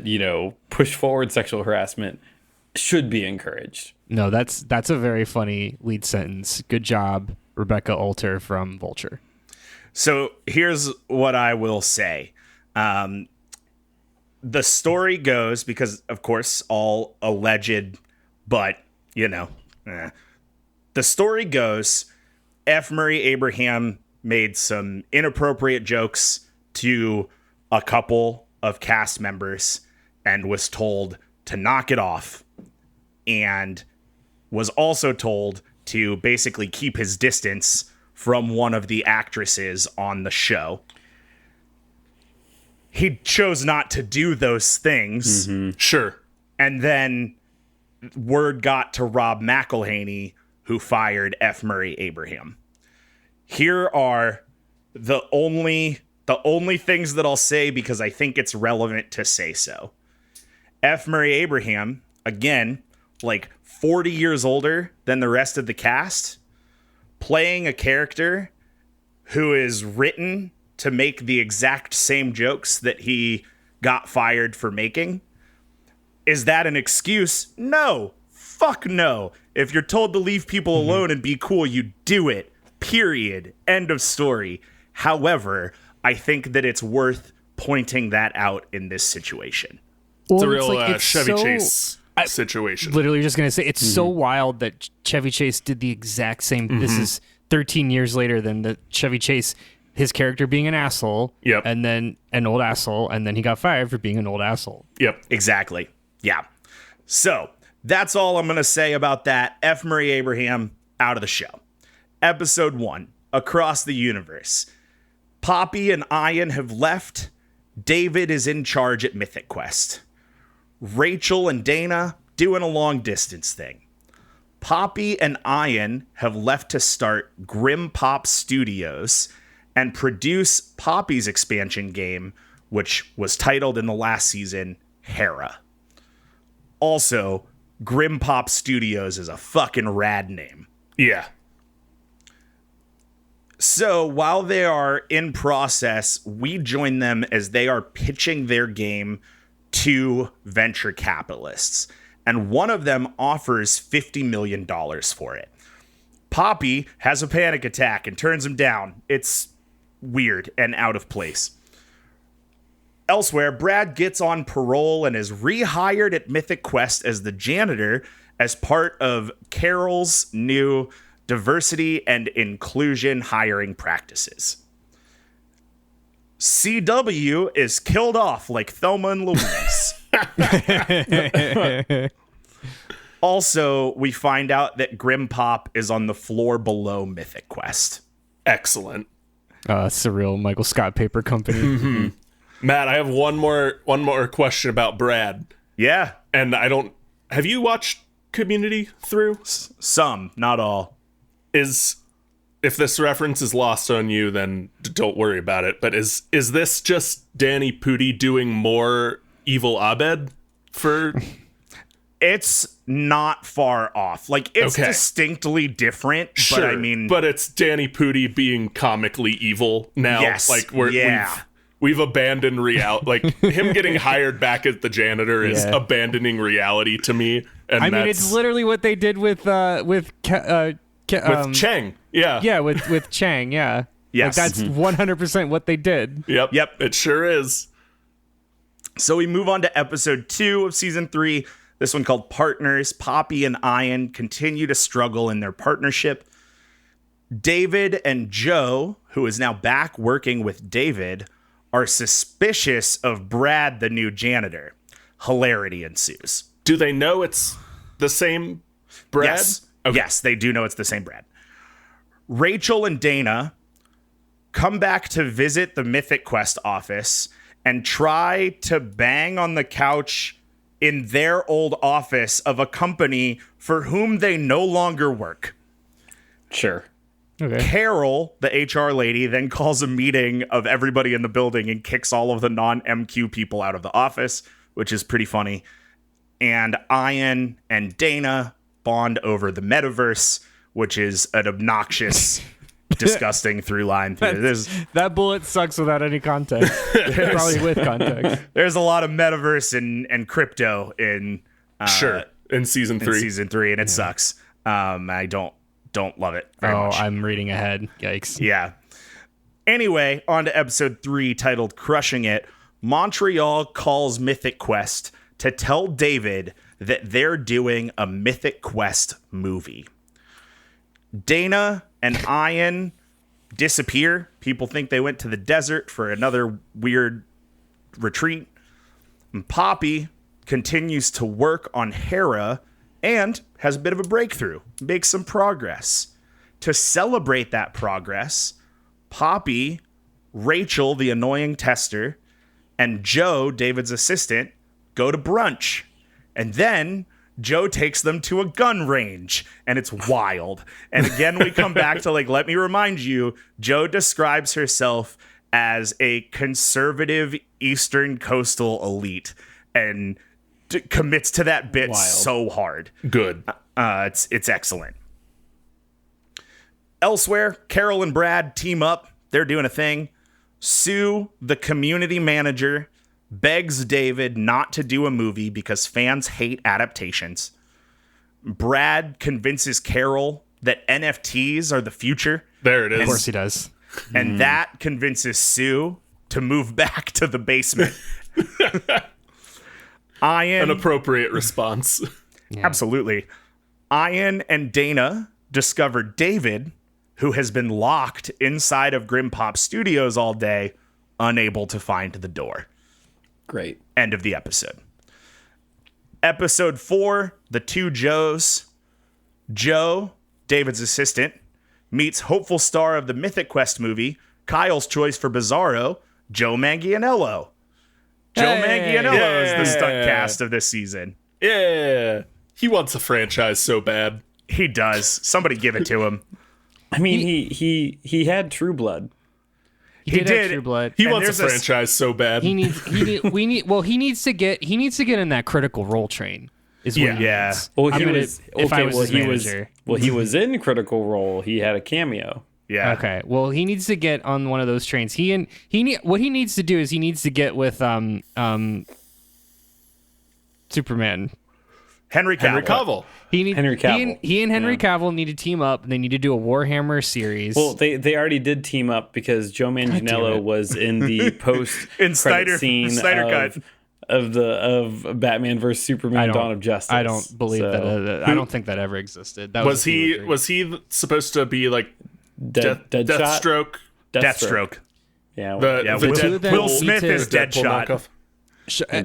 you know push forward sexual harassment should be encouraged. No, that's a very funny lead sentence. Good job, Rebecca Alter from Vulture. So here's what I will say. The story goes, because of course all alleged, but you know, the story goes, F. Murray Abraham made some inappropriate jokes to a couple of cast members and was told to knock it off, and was also told to basically keep his distance from one of the actresses on the show. He chose not to do those things. Mm-hmm. Sure. And then word got to Rob McElhenney, who fired F. Murray Abraham. Here are the only things that I'll say because I think it's relevant to say so. F. Murray Abraham, again, like 40 years older than the rest of the cast, playing a character who is written to make the exact same jokes that he got fired for making. Is that an excuse? No. Fuck no. If you're told to leave people alone and be cool, you do it. Period. End of story. However, I think that it's worth pointing that out in this situation. It's a real Chevy Chase situation. Literally just going to say, it's so wild that Chevy Chase did the exact same. This is 13 years later than the Chevy Chase, his character being an asshole, and then an old asshole, and then he got fired for being an old asshole. Yep, exactly. Yeah. So that's all I'm going to say about that. F. Murray Abraham, out of the show. Episode 1, Across the Universe. Poppy and Ian have left. David is in charge at Mythic Quest. Rachel and Dana doing a long distance thing. Poppy and Ian have left to start Grim Pop Studios and produce Poppy's expansion game, which was titled in the last season, Hera. Also, Grim Pop Studios is a fucking rad name. Yeah. So while they are in process, we join them as they are pitching their game to venture capitalists. And one of them offers $50 million for it. Poppy has a panic attack and turns him down. It's weird and out of place. Elsewhere, Brad gets on parole and is rehired at Mythic Quest as the janitor as part of Carol's new diversity and inclusion hiring practices. CW is killed off like Thelma and Louise. Also, we find out that Grim Pop is on the floor below Mythic Quest. Excellent. Surreal Michael Scott Paper Company. Mm-hmm. Matt, I have one more question about Brad. Yeah. And have you watched Community through? Some, not all. If this reference is lost on you, then don't worry about it. But is this just Danny Pudi doing more Evil Abed for? It's not far off. Like, it's distinctly different, sure, but I mean... But it's Danny Pudi being comically evil now. Yes, like, we've abandoned reality. Like, him getting hired back as the janitor is abandoning reality to me. And I mean, it's literally what they did with Chang. Yeah. Yeah, with Chang, yeah. Yes. Like, that's 100% what they did. Yep, it sure is. So we move on to episode 2 of season 3. This one called Partners. Poppy and Ian continue to struggle in their partnership. David and Joe, who is now back working with David, are suspicious of Brad, the new janitor. Hilarity ensues. Do they know it's the same Brad? Yes. Okay. Yes, they do know it's the same Brad. Rachel and Dana come back to visit the Mythic Quest office and try to bang on the couch in their old office of a company for whom they no longer work. Sure. Okay. Carol, the HR lady, then calls a meeting of everybody in the building and kicks all of the non-MQ people out of the office, which is pretty funny. And Ian and Dana bond over the metaverse, which is an obnoxious, disgusting through line. That bullet sucks without any context. Probably with context. There's a lot of metaverse and crypto in in season 3, and it sucks. I don't love it very much. I'm reading ahead. Yikes. Yeah. Anyway, on to episode 3, titled Crushing It. Montreal calls Mythic Quest to tell David that they're doing a Mythic Quest movie. Dana and Ian disappear. People think they went to the desert for another weird retreat. And Poppy continues to work on Hera and has a bit of a breakthrough, makes some progress. To celebrate that progress, Poppy, Rachel, the annoying tester, and Joe, David's assistant, go to brunch. And then Joe takes them to a gun range, and it's wild. And again, we come back to, like, let me remind you, Joe describes herself as a conservative Eastern coastal elite and commits to that bit so hard. Good. It's excellent. Elsewhere, Carol and Brad team up. They're doing a thing. Sue, the community manager, begs David not to do a movie because fans hate adaptations. Brad convinces Carol that NFTs are the future. There it is. Of course he does. And that convinces Sue to move back to the basement. An appropriate response. Yeah. Absolutely. Ian and Dana discover David, who has been locked inside of Grim Pop Studios all day, unable to find the door. Great. End of the episode. Episode 4, The Two Joes. Joe, David's assistant, meets hopeful star of the Mythic Quest movie, Kyle's choice for Bizarro, Joe Manganiello. Joe Manganiello is the stunt cast of this season. Yeah. He wants a franchise so bad. He does. Somebody give it to him. I mean, he had True Blood. He did have True Blood. He wants a franchise so bad. He needs to get in that Critical Role train. Is what he needs. Well, he was in Critical Role. He had a cameo. Yeah. Okay. Well, he needs to get on one of those trains. What he needs to do is he needs to get with Superman. Henry Cavill. Henry Cavill. He and Henry Cavill need to team up. They need to do a Warhammer series. Well, they already did team up because Joe Manganiello was in the post credit scene Snyder Cut of Batman vs Superman: Dawn of Justice. I don't believe that. I don't think that ever existed. That was he supposed to be like Deathstroke? Deathstroke. Yeah. Will Smith is Deadshot. Shut up. I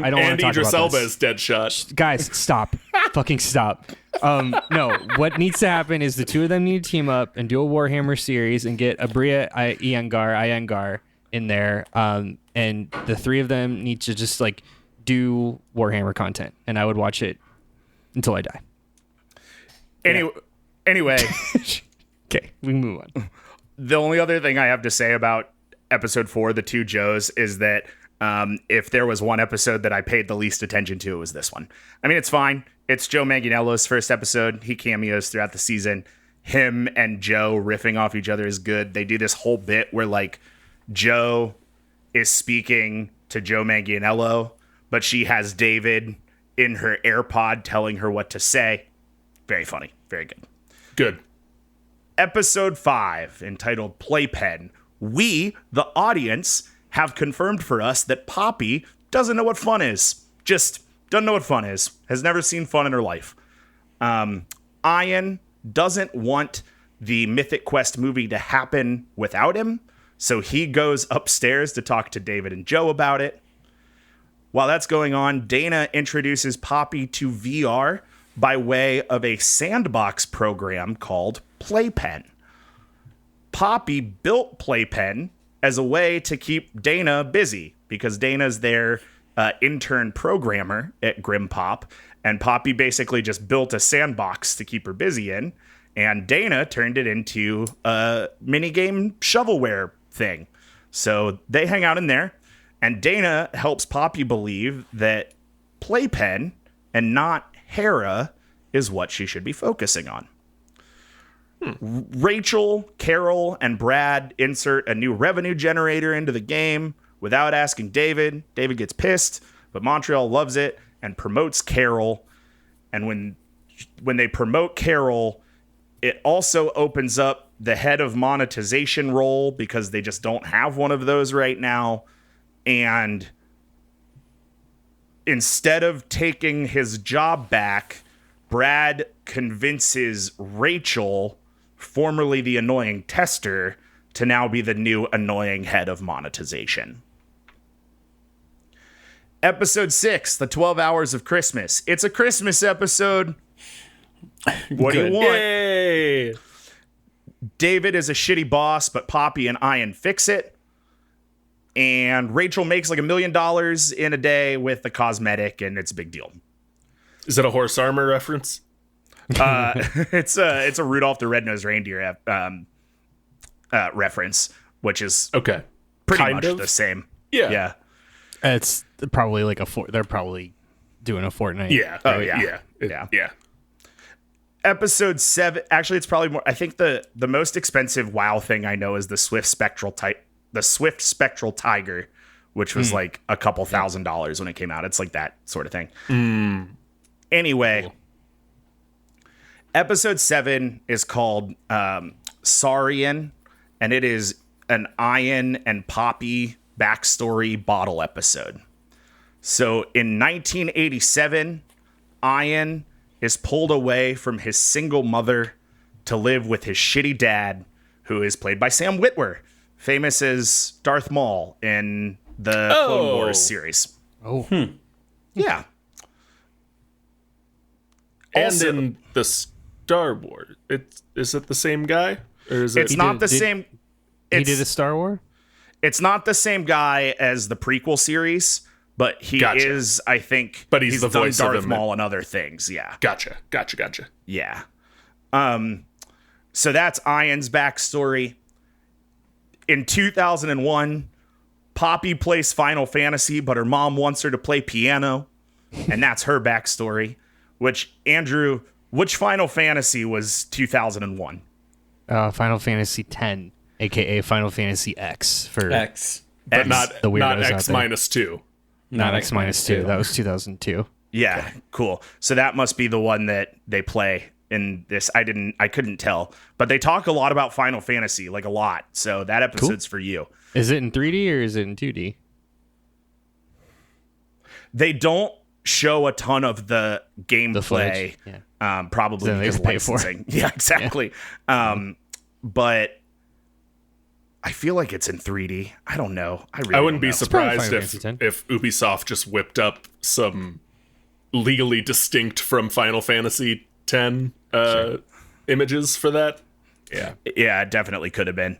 don't want to talk Idris about Elba this. is Deadshot. Guys, stop. Fucking stop. No, what needs to happen is the two of them need to team up and do a Warhammer series and get Abria Iyengar in there. And the three of them need to just like do Warhammer content, and I would watch it until I die. Anyway, okay, we can move on. The only other thing I have to say about episode 4, The Two Joes, is that if there was one episode that I paid the least attention to, it was this one. I mean, it's fine. It's Joe Manganiello's first episode. He cameos throughout the season. Him and Joe riffing off each other is good. They do this whole bit where like Joe is speaking to Joe Manganiello, but she has David in her AirPod telling her what to say. Very funny. Very good. Good. Episode 5, entitled Playpen. We, the audience, have confirmed for us that Poppy doesn't know what fun is. Just doesn't know what fun is. Has never seen fun in her life. Ian doesn't want the Mythic Quest movie to happen without him, so he goes upstairs to talk to David and Joe about it. While that's going on, Dana introduces Poppy to VR by way of a sandbox program called Playpen. Poppy built Playpen as a way to keep Dana busy because Dana's their intern programmer at Grim Pop, and Poppy basically just built a sandbox to keep her busy in, and Dana turned it into a minigame shovelware thing. So they hang out in there, and Dana helps Poppy believe that Playpen and not Hera is what she should be focusing on. Rachel, Carol, and Brad insert a new revenue generator into the game without asking David. David gets pissed, but Montreal loves it and promotes Carol. And when they promote Carol, it also opens up the head of monetization role because they just don't have one of those right now. And instead of taking his job back, Brad convinces Rachel, formerly the annoying tester, to now be the new annoying head of monetization. Episode 6, The 12 Hours of Christmas. It's a Christmas episode. What do you want? Yay! David is a shitty boss, but Poppy and Ian fix it. And Rachel makes like $1 million in a day with the cosmetic, and it's a big deal. Is it a horse armor reference? It's a Rudolph the Red-Nosed Reindeer reference, which is okay, pretty much the same. Yeah. It's probably like they're probably doing a Fortnite. Yeah. Oh yeah. Yeah. Episode 7. Actually, it's probably more. I think the most expensive WoW thing I know is the Swift Spectral Tiger, which was like a couple $1,000s when it came out. It's like that sort of thing. Anyway, cool. Episode 7 is called Saurian, and it is an Ian and Poppy backstory bottle episode. So in 1987, Ian is pulled away from his single mother to live with his shitty dad, who is played by Sam Witwer, famous as Darth Maul in the Clone Wars series. Yeah. And Also, in the Star Wars, is it the same guy? Or is it's not the same. He did a Star Wars? It's not the same guy as the prequel series, but he is, I think. But he's the voice done Darth of him. Maul and other things. Yeah. Gotcha. Yeah. So that's Ian's backstory. In 2001, Poppy plays Final Fantasy, but her mom wants her to play piano, and that's her backstory. Which, Andrew, which Final Fantasy was 2001? Final Fantasy X, aka Final Fantasy X for X. But not weirdos out X there. -2. Not X minus 2. That was 2002. Yeah, cool. So that must be the one that they play in this. I couldn't tell, but they talk a lot about Final Fantasy, like a lot. So that episode's for you. Is it in 3D or is it in 2D? They don't show a ton of the gameplay, footage, yeah. Probably Then they because pay for it. licensing. Yeah, exactly. Yeah. But I feel like it's in 3D. I don't know. I wouldn't be don't know. surprised Final Fantasy if Ubisoft just whipped up some legally distinct from Final Fantasy X images for that. Yeah. Yeah, it definitely could have been.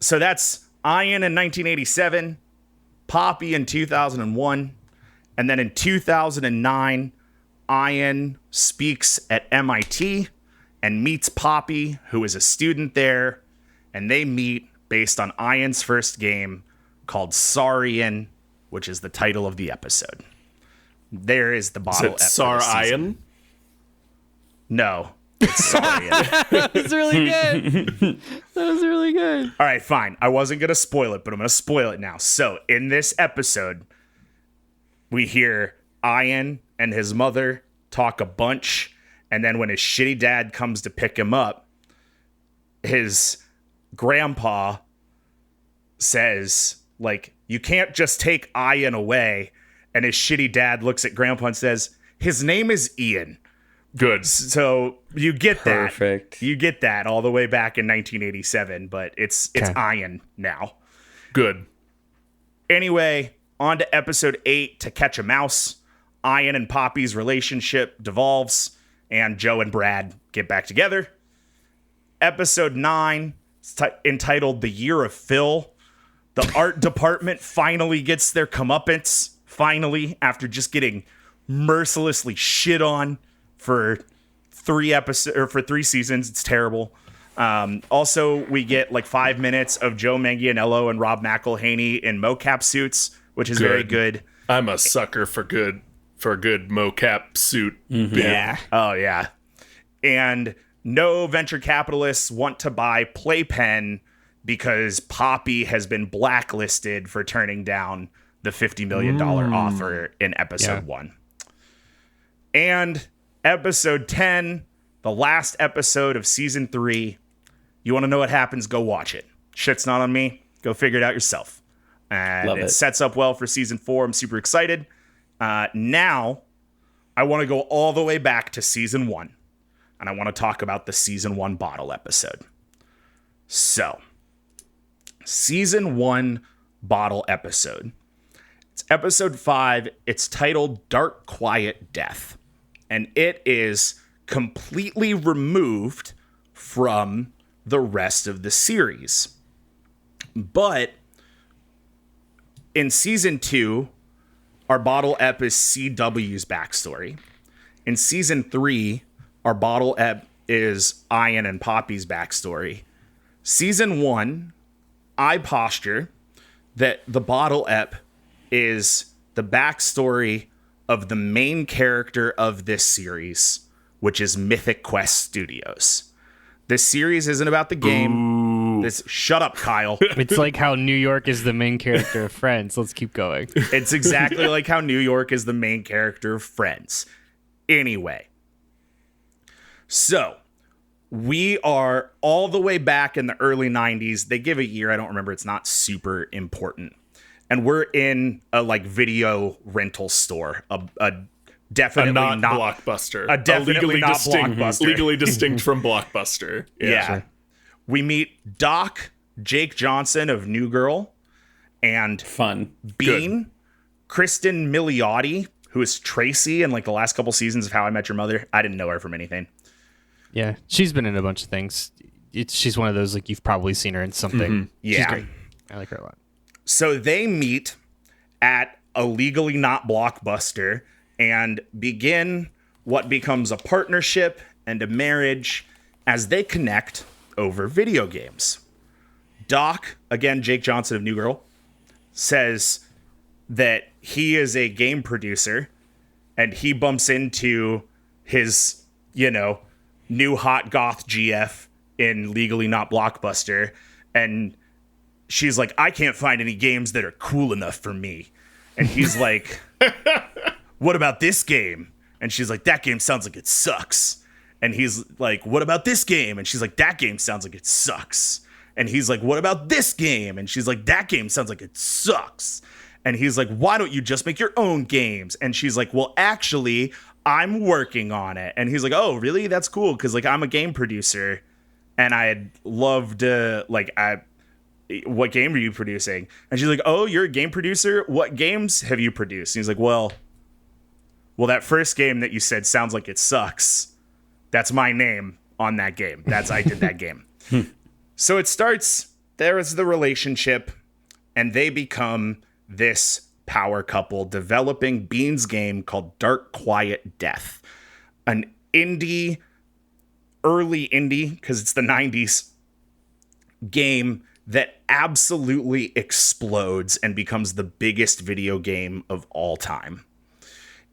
So that's Ian in 1987, Poppy in 2001, and then in 2009, Ian speaks at MIT and meets Poppy, who is a student there, and they meet based on Ian's first game called Saurian, which is the title of the episode. There is the bottle. Is it Sar-Ian? No, it's Saurian. That's really good. That was really good. All right, fine. I wasn't going to spoil it, but I'm going to spoil it now. So in this episode, we hear Ian and his mother talk a bunch. And then when his shitty dad comes to pick him up, his grandpa says, like, you can't just take Ian away. And his shitty dad looks at grandpa and says, his name is Ian. Good. So you get Perfect. that. You get that all the way back in 1987, but it's Ian now. Good. Anyway, on to episode 8, To Catch a Mouse. Ian and Poppy's relationship devolves, and Joe and Brad get back together. Episode 9, entitled The Year of Phil. The art department finally gets their comeuppance, finally, after just getting mercilessly shit on for 3 seasons. It's terrible. Also, we get like 5 minutes of Joe Manganiello and Rob McElhenney in mocap suits, which is very good. I'm a sucker for a good mocap suit. Mm-hmm. bit. Yeah. Oh, yeah. And no venture capitalists want to buy Playpen because Poppy has been blacklisted for turning down the $50 million offer in episode 1. And episode 10, the last episode of season 3. You want to know what happens? Go watch it. Shit's not on me. Go figure it out yourself. And Love it. Sets up well for season 4. I'm super excited. Now, I want to go all the way back to season 1. And I want to talk about the season 1 bottle episode. So, season 1 bottle episode. It's episode 5. It's titled Dark Quiet Death. And it is completely removed from the rest of the series. But in season 2, our bottle ep is CW's backstory. In season 3, our bottle ep is Ian and Poppy's backstory. Season 1, I posture that the bottle ep is the backstory of the main character of this series, which is Mythic Quest Studios. This series isn't about the game. Shut up, Kyle. It's like how New York is the main character of Friends. Let's keep going. It's exactly like how New York is the main character of Friends. Anyway. So, we are all the way back in the early 90s. They give a year. I don't remember. It's not super important. And we're in a video rental store. Definitely not not Blockbuster. Definitely not Blockbuster. Legally distinct from Blockbuster. Yeah. Sure. We meet Doc, Jake Johnson of New Girl, and Fun. Bean, Kristen Milioti, who is Tracy in the last couple seasons of How I Met Your Mother. I didn't know her from anything. Yeah, she's been in a bunch of things. she's one of those, like, you've probably seen her in something. Yeah. She's great. I like her a lot. So they meet at a legally not Blockbuster and begin what becomes a partnership and a marriage as they connect over video games. Doc, again, Jake Johnson of New Girl, says that he is a game producer and he bumps into his, new hot goth GF in Legally Not Blockbuster. And she's like, I can't find any games that are cool enough for me. And he's like, what about this game? And she's like, that game sounds like it sucks. And he's like, what about this game? And she's like, that game sounds like it sucks. And he's like, what about this game? And she's like, that game sounds like it sucks. And he's like, why don't you just make your own games? And she's like, well, actually, I'm working on it. And he's like, oh, really? That's cool. Because, like, I'm a game producer. And I'd love to, what game are you producing? And she's like, oh, you're a game producer? What games have you produced? And he's like, well, that first game that you said sounds like it sucks. That's my name on that game. I did that game. So it starts, there is the relationship, and they become this power couple developing Bean's game called Dark Quiet Death. An early indie, because it's the 90s, game that absolutely explodes and becomes the biggest video game of all time.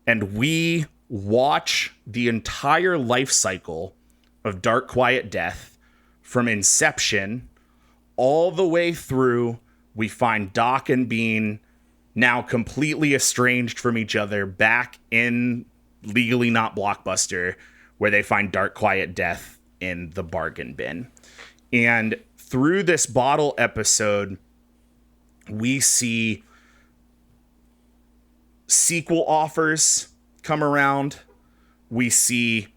And we watch the entire life cycle of Dark Quiet Death from inception all the way through. We find Doc and Bean, now completely estranged from each other, back in Legally Not Blockbuster, where they find Dark Quiet Death in the bargain bin. And through this bottle episode, we see sequel offers come around. We see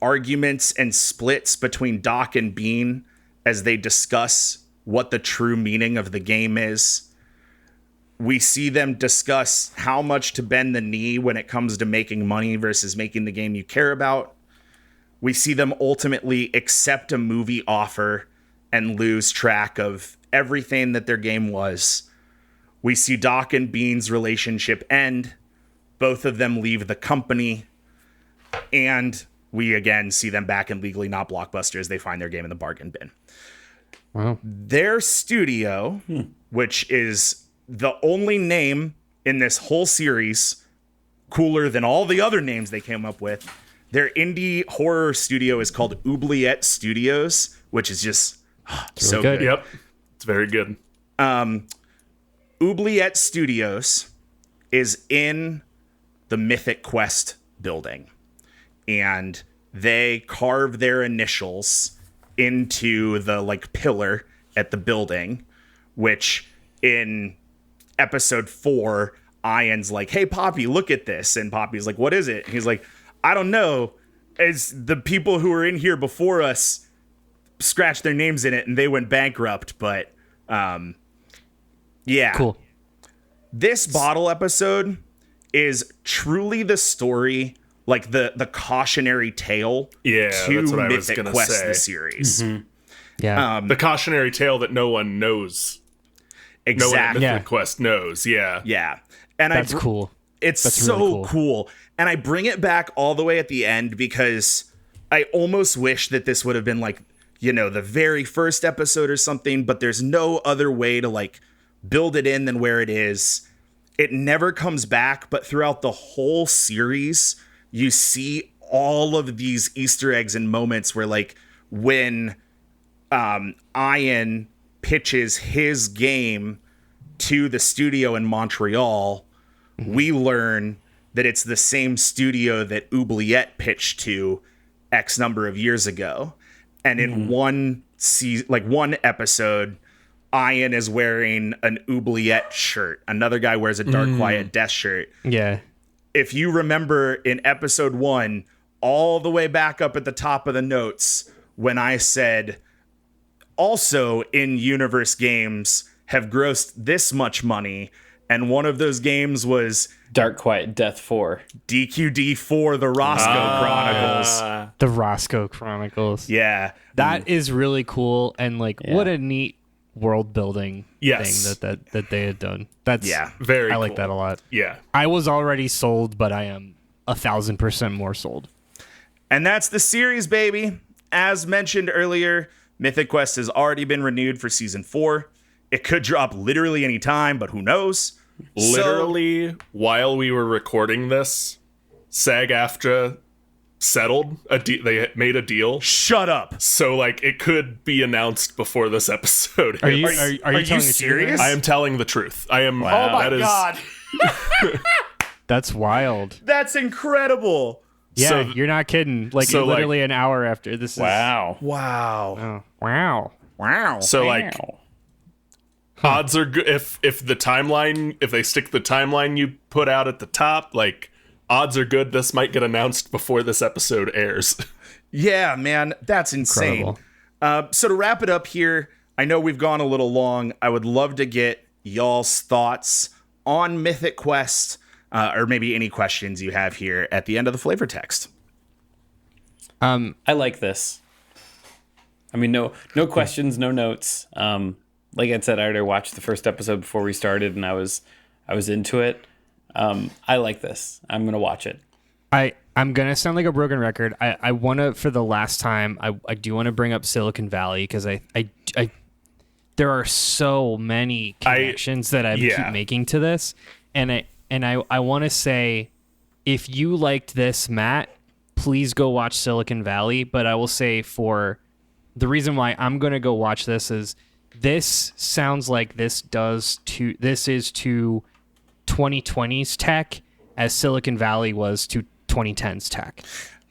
arguments and splits between Doc and Bean as they discuss what the true meaning of the game is. We see them discuss how much to bend the knee when it comes to making money versus making the game you care about. We see them ultimately accept a movie offer and lose track of everything that their game was. We see Doc and Bean's relationship end. Both of them leave the company. And we again see them back in Legally Not Blockbuster as they find their game in the bargain bin. Wow. Their studio, which is the only name in this whole series cooler than all the other names they came up with, their indie horror studio is called Oubliette Studios, which is just so good. Yep. It's very good. Oubliette Studios is in the Mythic Quest building. And they carve their initials into the pillar at the building, which in episode 4, Ian's like, hey, Poppy, look at this. And Poppy's like, what is it? And he's like, I don't know. It's the people who were in here before us scratched their names in it and they went bankrupt. But yeah. Cool. This bottle episode is truly the story, the cautionary tale to Mythic Quest, the series. Mm-hmm. Yeah. The cautionary tale that no one knows. Exactly. No one at Mythic Quest knows. Yeah. Yeah. And that's cool. It's so really cool. And I bring it back all the way at the end because I almost wish that this would have been the very first episode or something, but there's no other way to build it in than where it is. It never comes back, but throughout the whole series, you see all of these Easter eggs and moments where when Ian pitches his game to the studio in Montreal, we learn that it's the same studio that Oubliette pitched to X number of years ago. And in one episode, Ian is wearing an Oubliette shirt. Another guy wears a Dark Quiet Death shirt. Yeah. If you remember in episode 1, all the way back up at the top of the notes, when I said, also in-universe games have grossed this much money, and one of those games was Dark Quiet Death 4. DQD4, the Roscoe Chronicles. The Roscoe Chronicles. Yeah. That is really cool, and like what a neat world building Yes. thing that they had done. That's very I like cool. that a lot. Yeah. I was already sold, but I am 1,000% more sold. And that's the series, baby. As mentioned earlier, Mythic Quest has already been renewed for season 4. It could drop literally any time, but who knows? Literally, while we were recording this, SAG-AFTRA settled they made a deal. Shut up. So like it could be announced before this episode. Are you you telling serious? I am telling the truth. I am. Oh my that is- God. That's wild. That's incredible. Yeah, So- you're not kidding. Like so, literally an hour after this. Wow. Wow. Oh, wow. Wow. So like odds are good if the timeline, if they stick the timeline you put out at the top, like odds are good this might get announced before this episode airs. Yeah, man, that's insane. So to wrap it up here, I know we've gone a little long. I would love to get y'all's thoughts on Mythic Quest, or maybe any questions you have here at the end of the flavor text. I like this. I mean, no questions, no notes. Like I said, I already watched the first episode before we started, and I was into it. I like this. I'm gonna watch it. I'm gonna sound like a broken record. I wanna, for the last time, I do want to bring up Silicon Valley because I there are so many connections that I keep making to this, and I want to say, if you liked this, Matt, please go watch Silicon Valley. But I will say, for the reason why I'm gonna go watch this is this sounds like this is to 2020's tech as Silicon Valley was to 2010's tech.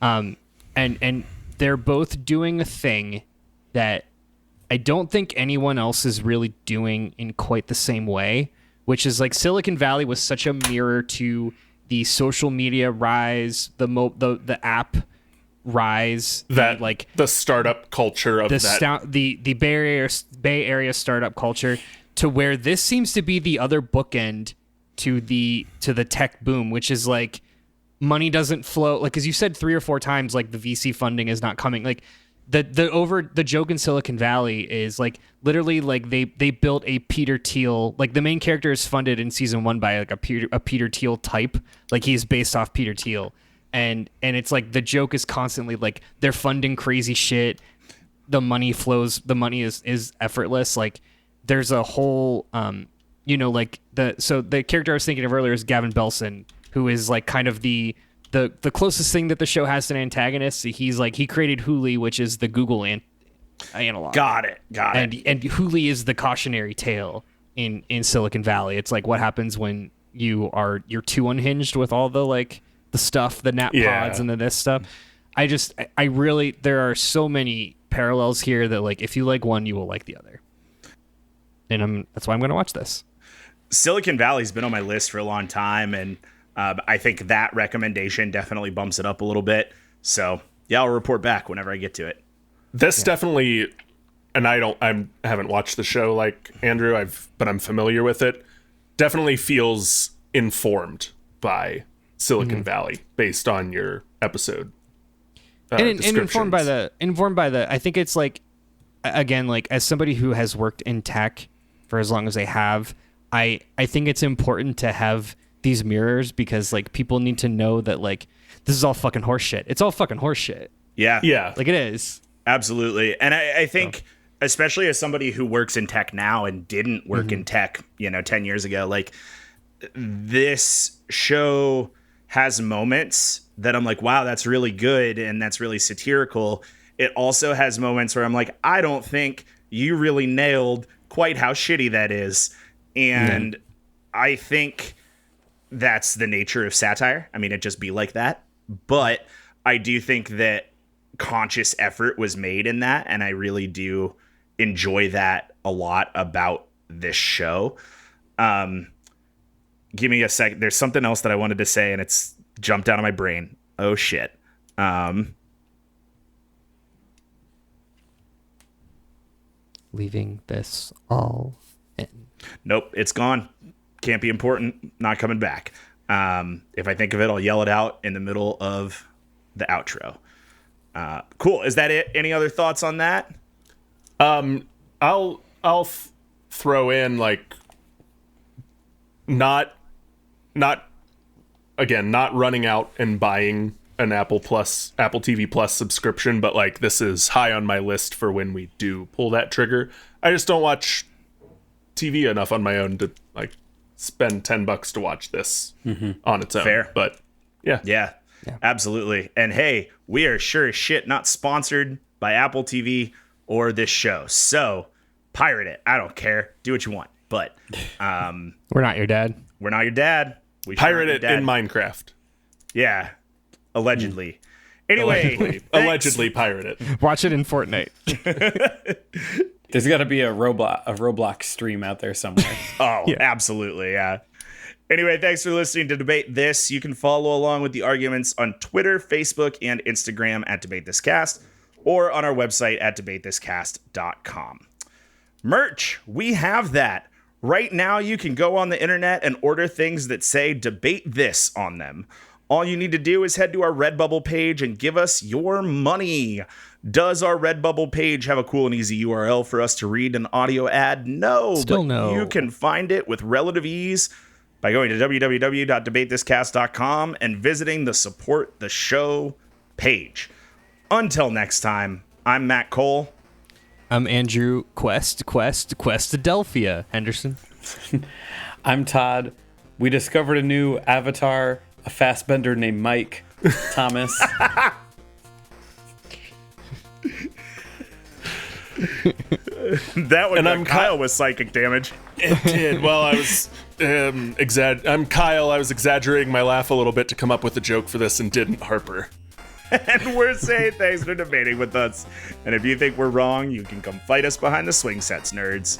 And they're both doing a thing that I don't think anyone else is really doing in quite the same way, which is like Silicon Valley was such a mirror to the social media rise, the app rise, That like the startup culture of the Bay Area startup culture, to where this seems to be the other bookend to the tech boom, which is like money doesn't flow, like, as you said 3 or 4 times, like the VC funding is not coming. Like the joke in Silicon Valley is like literally like they built a Peter Thiel, like the main character is funded in season 1 by like a Peter Thiel type, like he's based off Peter Thiel, and it's like the joke is constantly like they're funding crazy shit, the money flows, the money is effortless. Like there's a whole like the character I was thinking of earlier is Gavin Belson, who is like kind of the closest thing that the show has to an antagonist. He's like, he created Hooli, which is the Google analog. Got it. And Hooli is the cautionary tale in Silicon Valley. It's like what happens when you're too unhinged with all the like the stuff, the nap pods and this stuff. I really, there are so many parallels here that like if you like one, you will like the other. And that's why I'm going to watch this. Silicon Valley's been on my list for a long time, and I think that recommendation definitely bumps it up a little bit. So yeah, I'll report back whenever I get to it. This definitely, and I haven't watched the show like Andrew, but I'm familiar with it. Definitely feels informed by Silicon Valley based on your episode. And informed by the, I think it's like, again, like as somebody who has worked in tech for as long as I have, I think it's important to have these mirrors because like people need to know that like this is all fucking horse shit. It's all fucking horse shit. Yeah. Yeah. Like it is. Absolutely. And I think, especially as somebody who works in tech now and didn't work in tech, 10 years ago, like this show has moments that I'm like, wow, that's really good. And that's really satirical. It also has moments where I'm like, I don't think you really nailed quite how shitty that is. And I think that's the nature of satire. I mean, it just be like that. But I do think that conscious effort was made in that. And I really do enjoy that a lot about this show. Give me a sec. There's something else that I wanted to say and it's jumped out of my brain. Oh, shit. Leaving this all in. Nope, it's gone. Can't be important. Not coming back. If I think of it, I'll yell it out in the middle of the outro. Cool. Is that it? Any other thoughts on that? I'll throw in like not running out and buying an Apple TV Plus subscription, but like this is high on my list for when we do pull that trigger. I just don't watch TV enough on my own to like spend $10 to watch this on its own. Fair. But yeah, absolutely. And hey, we are sure as shit not sponsored by Apple TV or this show. So pirate it. I don't care. Do what you want. But We're not your dad. we're not your dad. We sure pirate aren't your it dad. in Minecraft. Yeah. Allegedly. Anyway. Allegedly pirate it. Watch it in Fortnite. There's got to be a Roblox stream out there somewhere. Oh, absolutely, yeah. Anyway, thanks for listening to Debate This. You can follow along with the arguments on Twitter, Facebook, and Instagram at Debate This Cast, or on our website at debatethiscast.com. Merch, we have that. Right now, you can go on the internet and order things that say Debate This on them. All you need to do is head to our Redbubble page and give us your money. Does our Redbubble page have a cool and easy URL for us to read an audio ad? No. Still but no. You can find it with relative ease by going to www.debatethiscast.com and visiting the Support the Show page. Until next time, I'm Matt Cole. I'm Andrew Questadelphia Henderson. I'm Todd. We discovered a new avatar, a fast bender named Mike Thomas. That one, And I'm I'm Kyle with psychic damage. It did. Well, I was I'm Kyle. I was exaggerating my laugh a little bit to come up with a joke for this and didn't, Harper. And we're saying thanks for debating with us. And if you think we're wrong, you can come fight us behind the swing sets, nerds.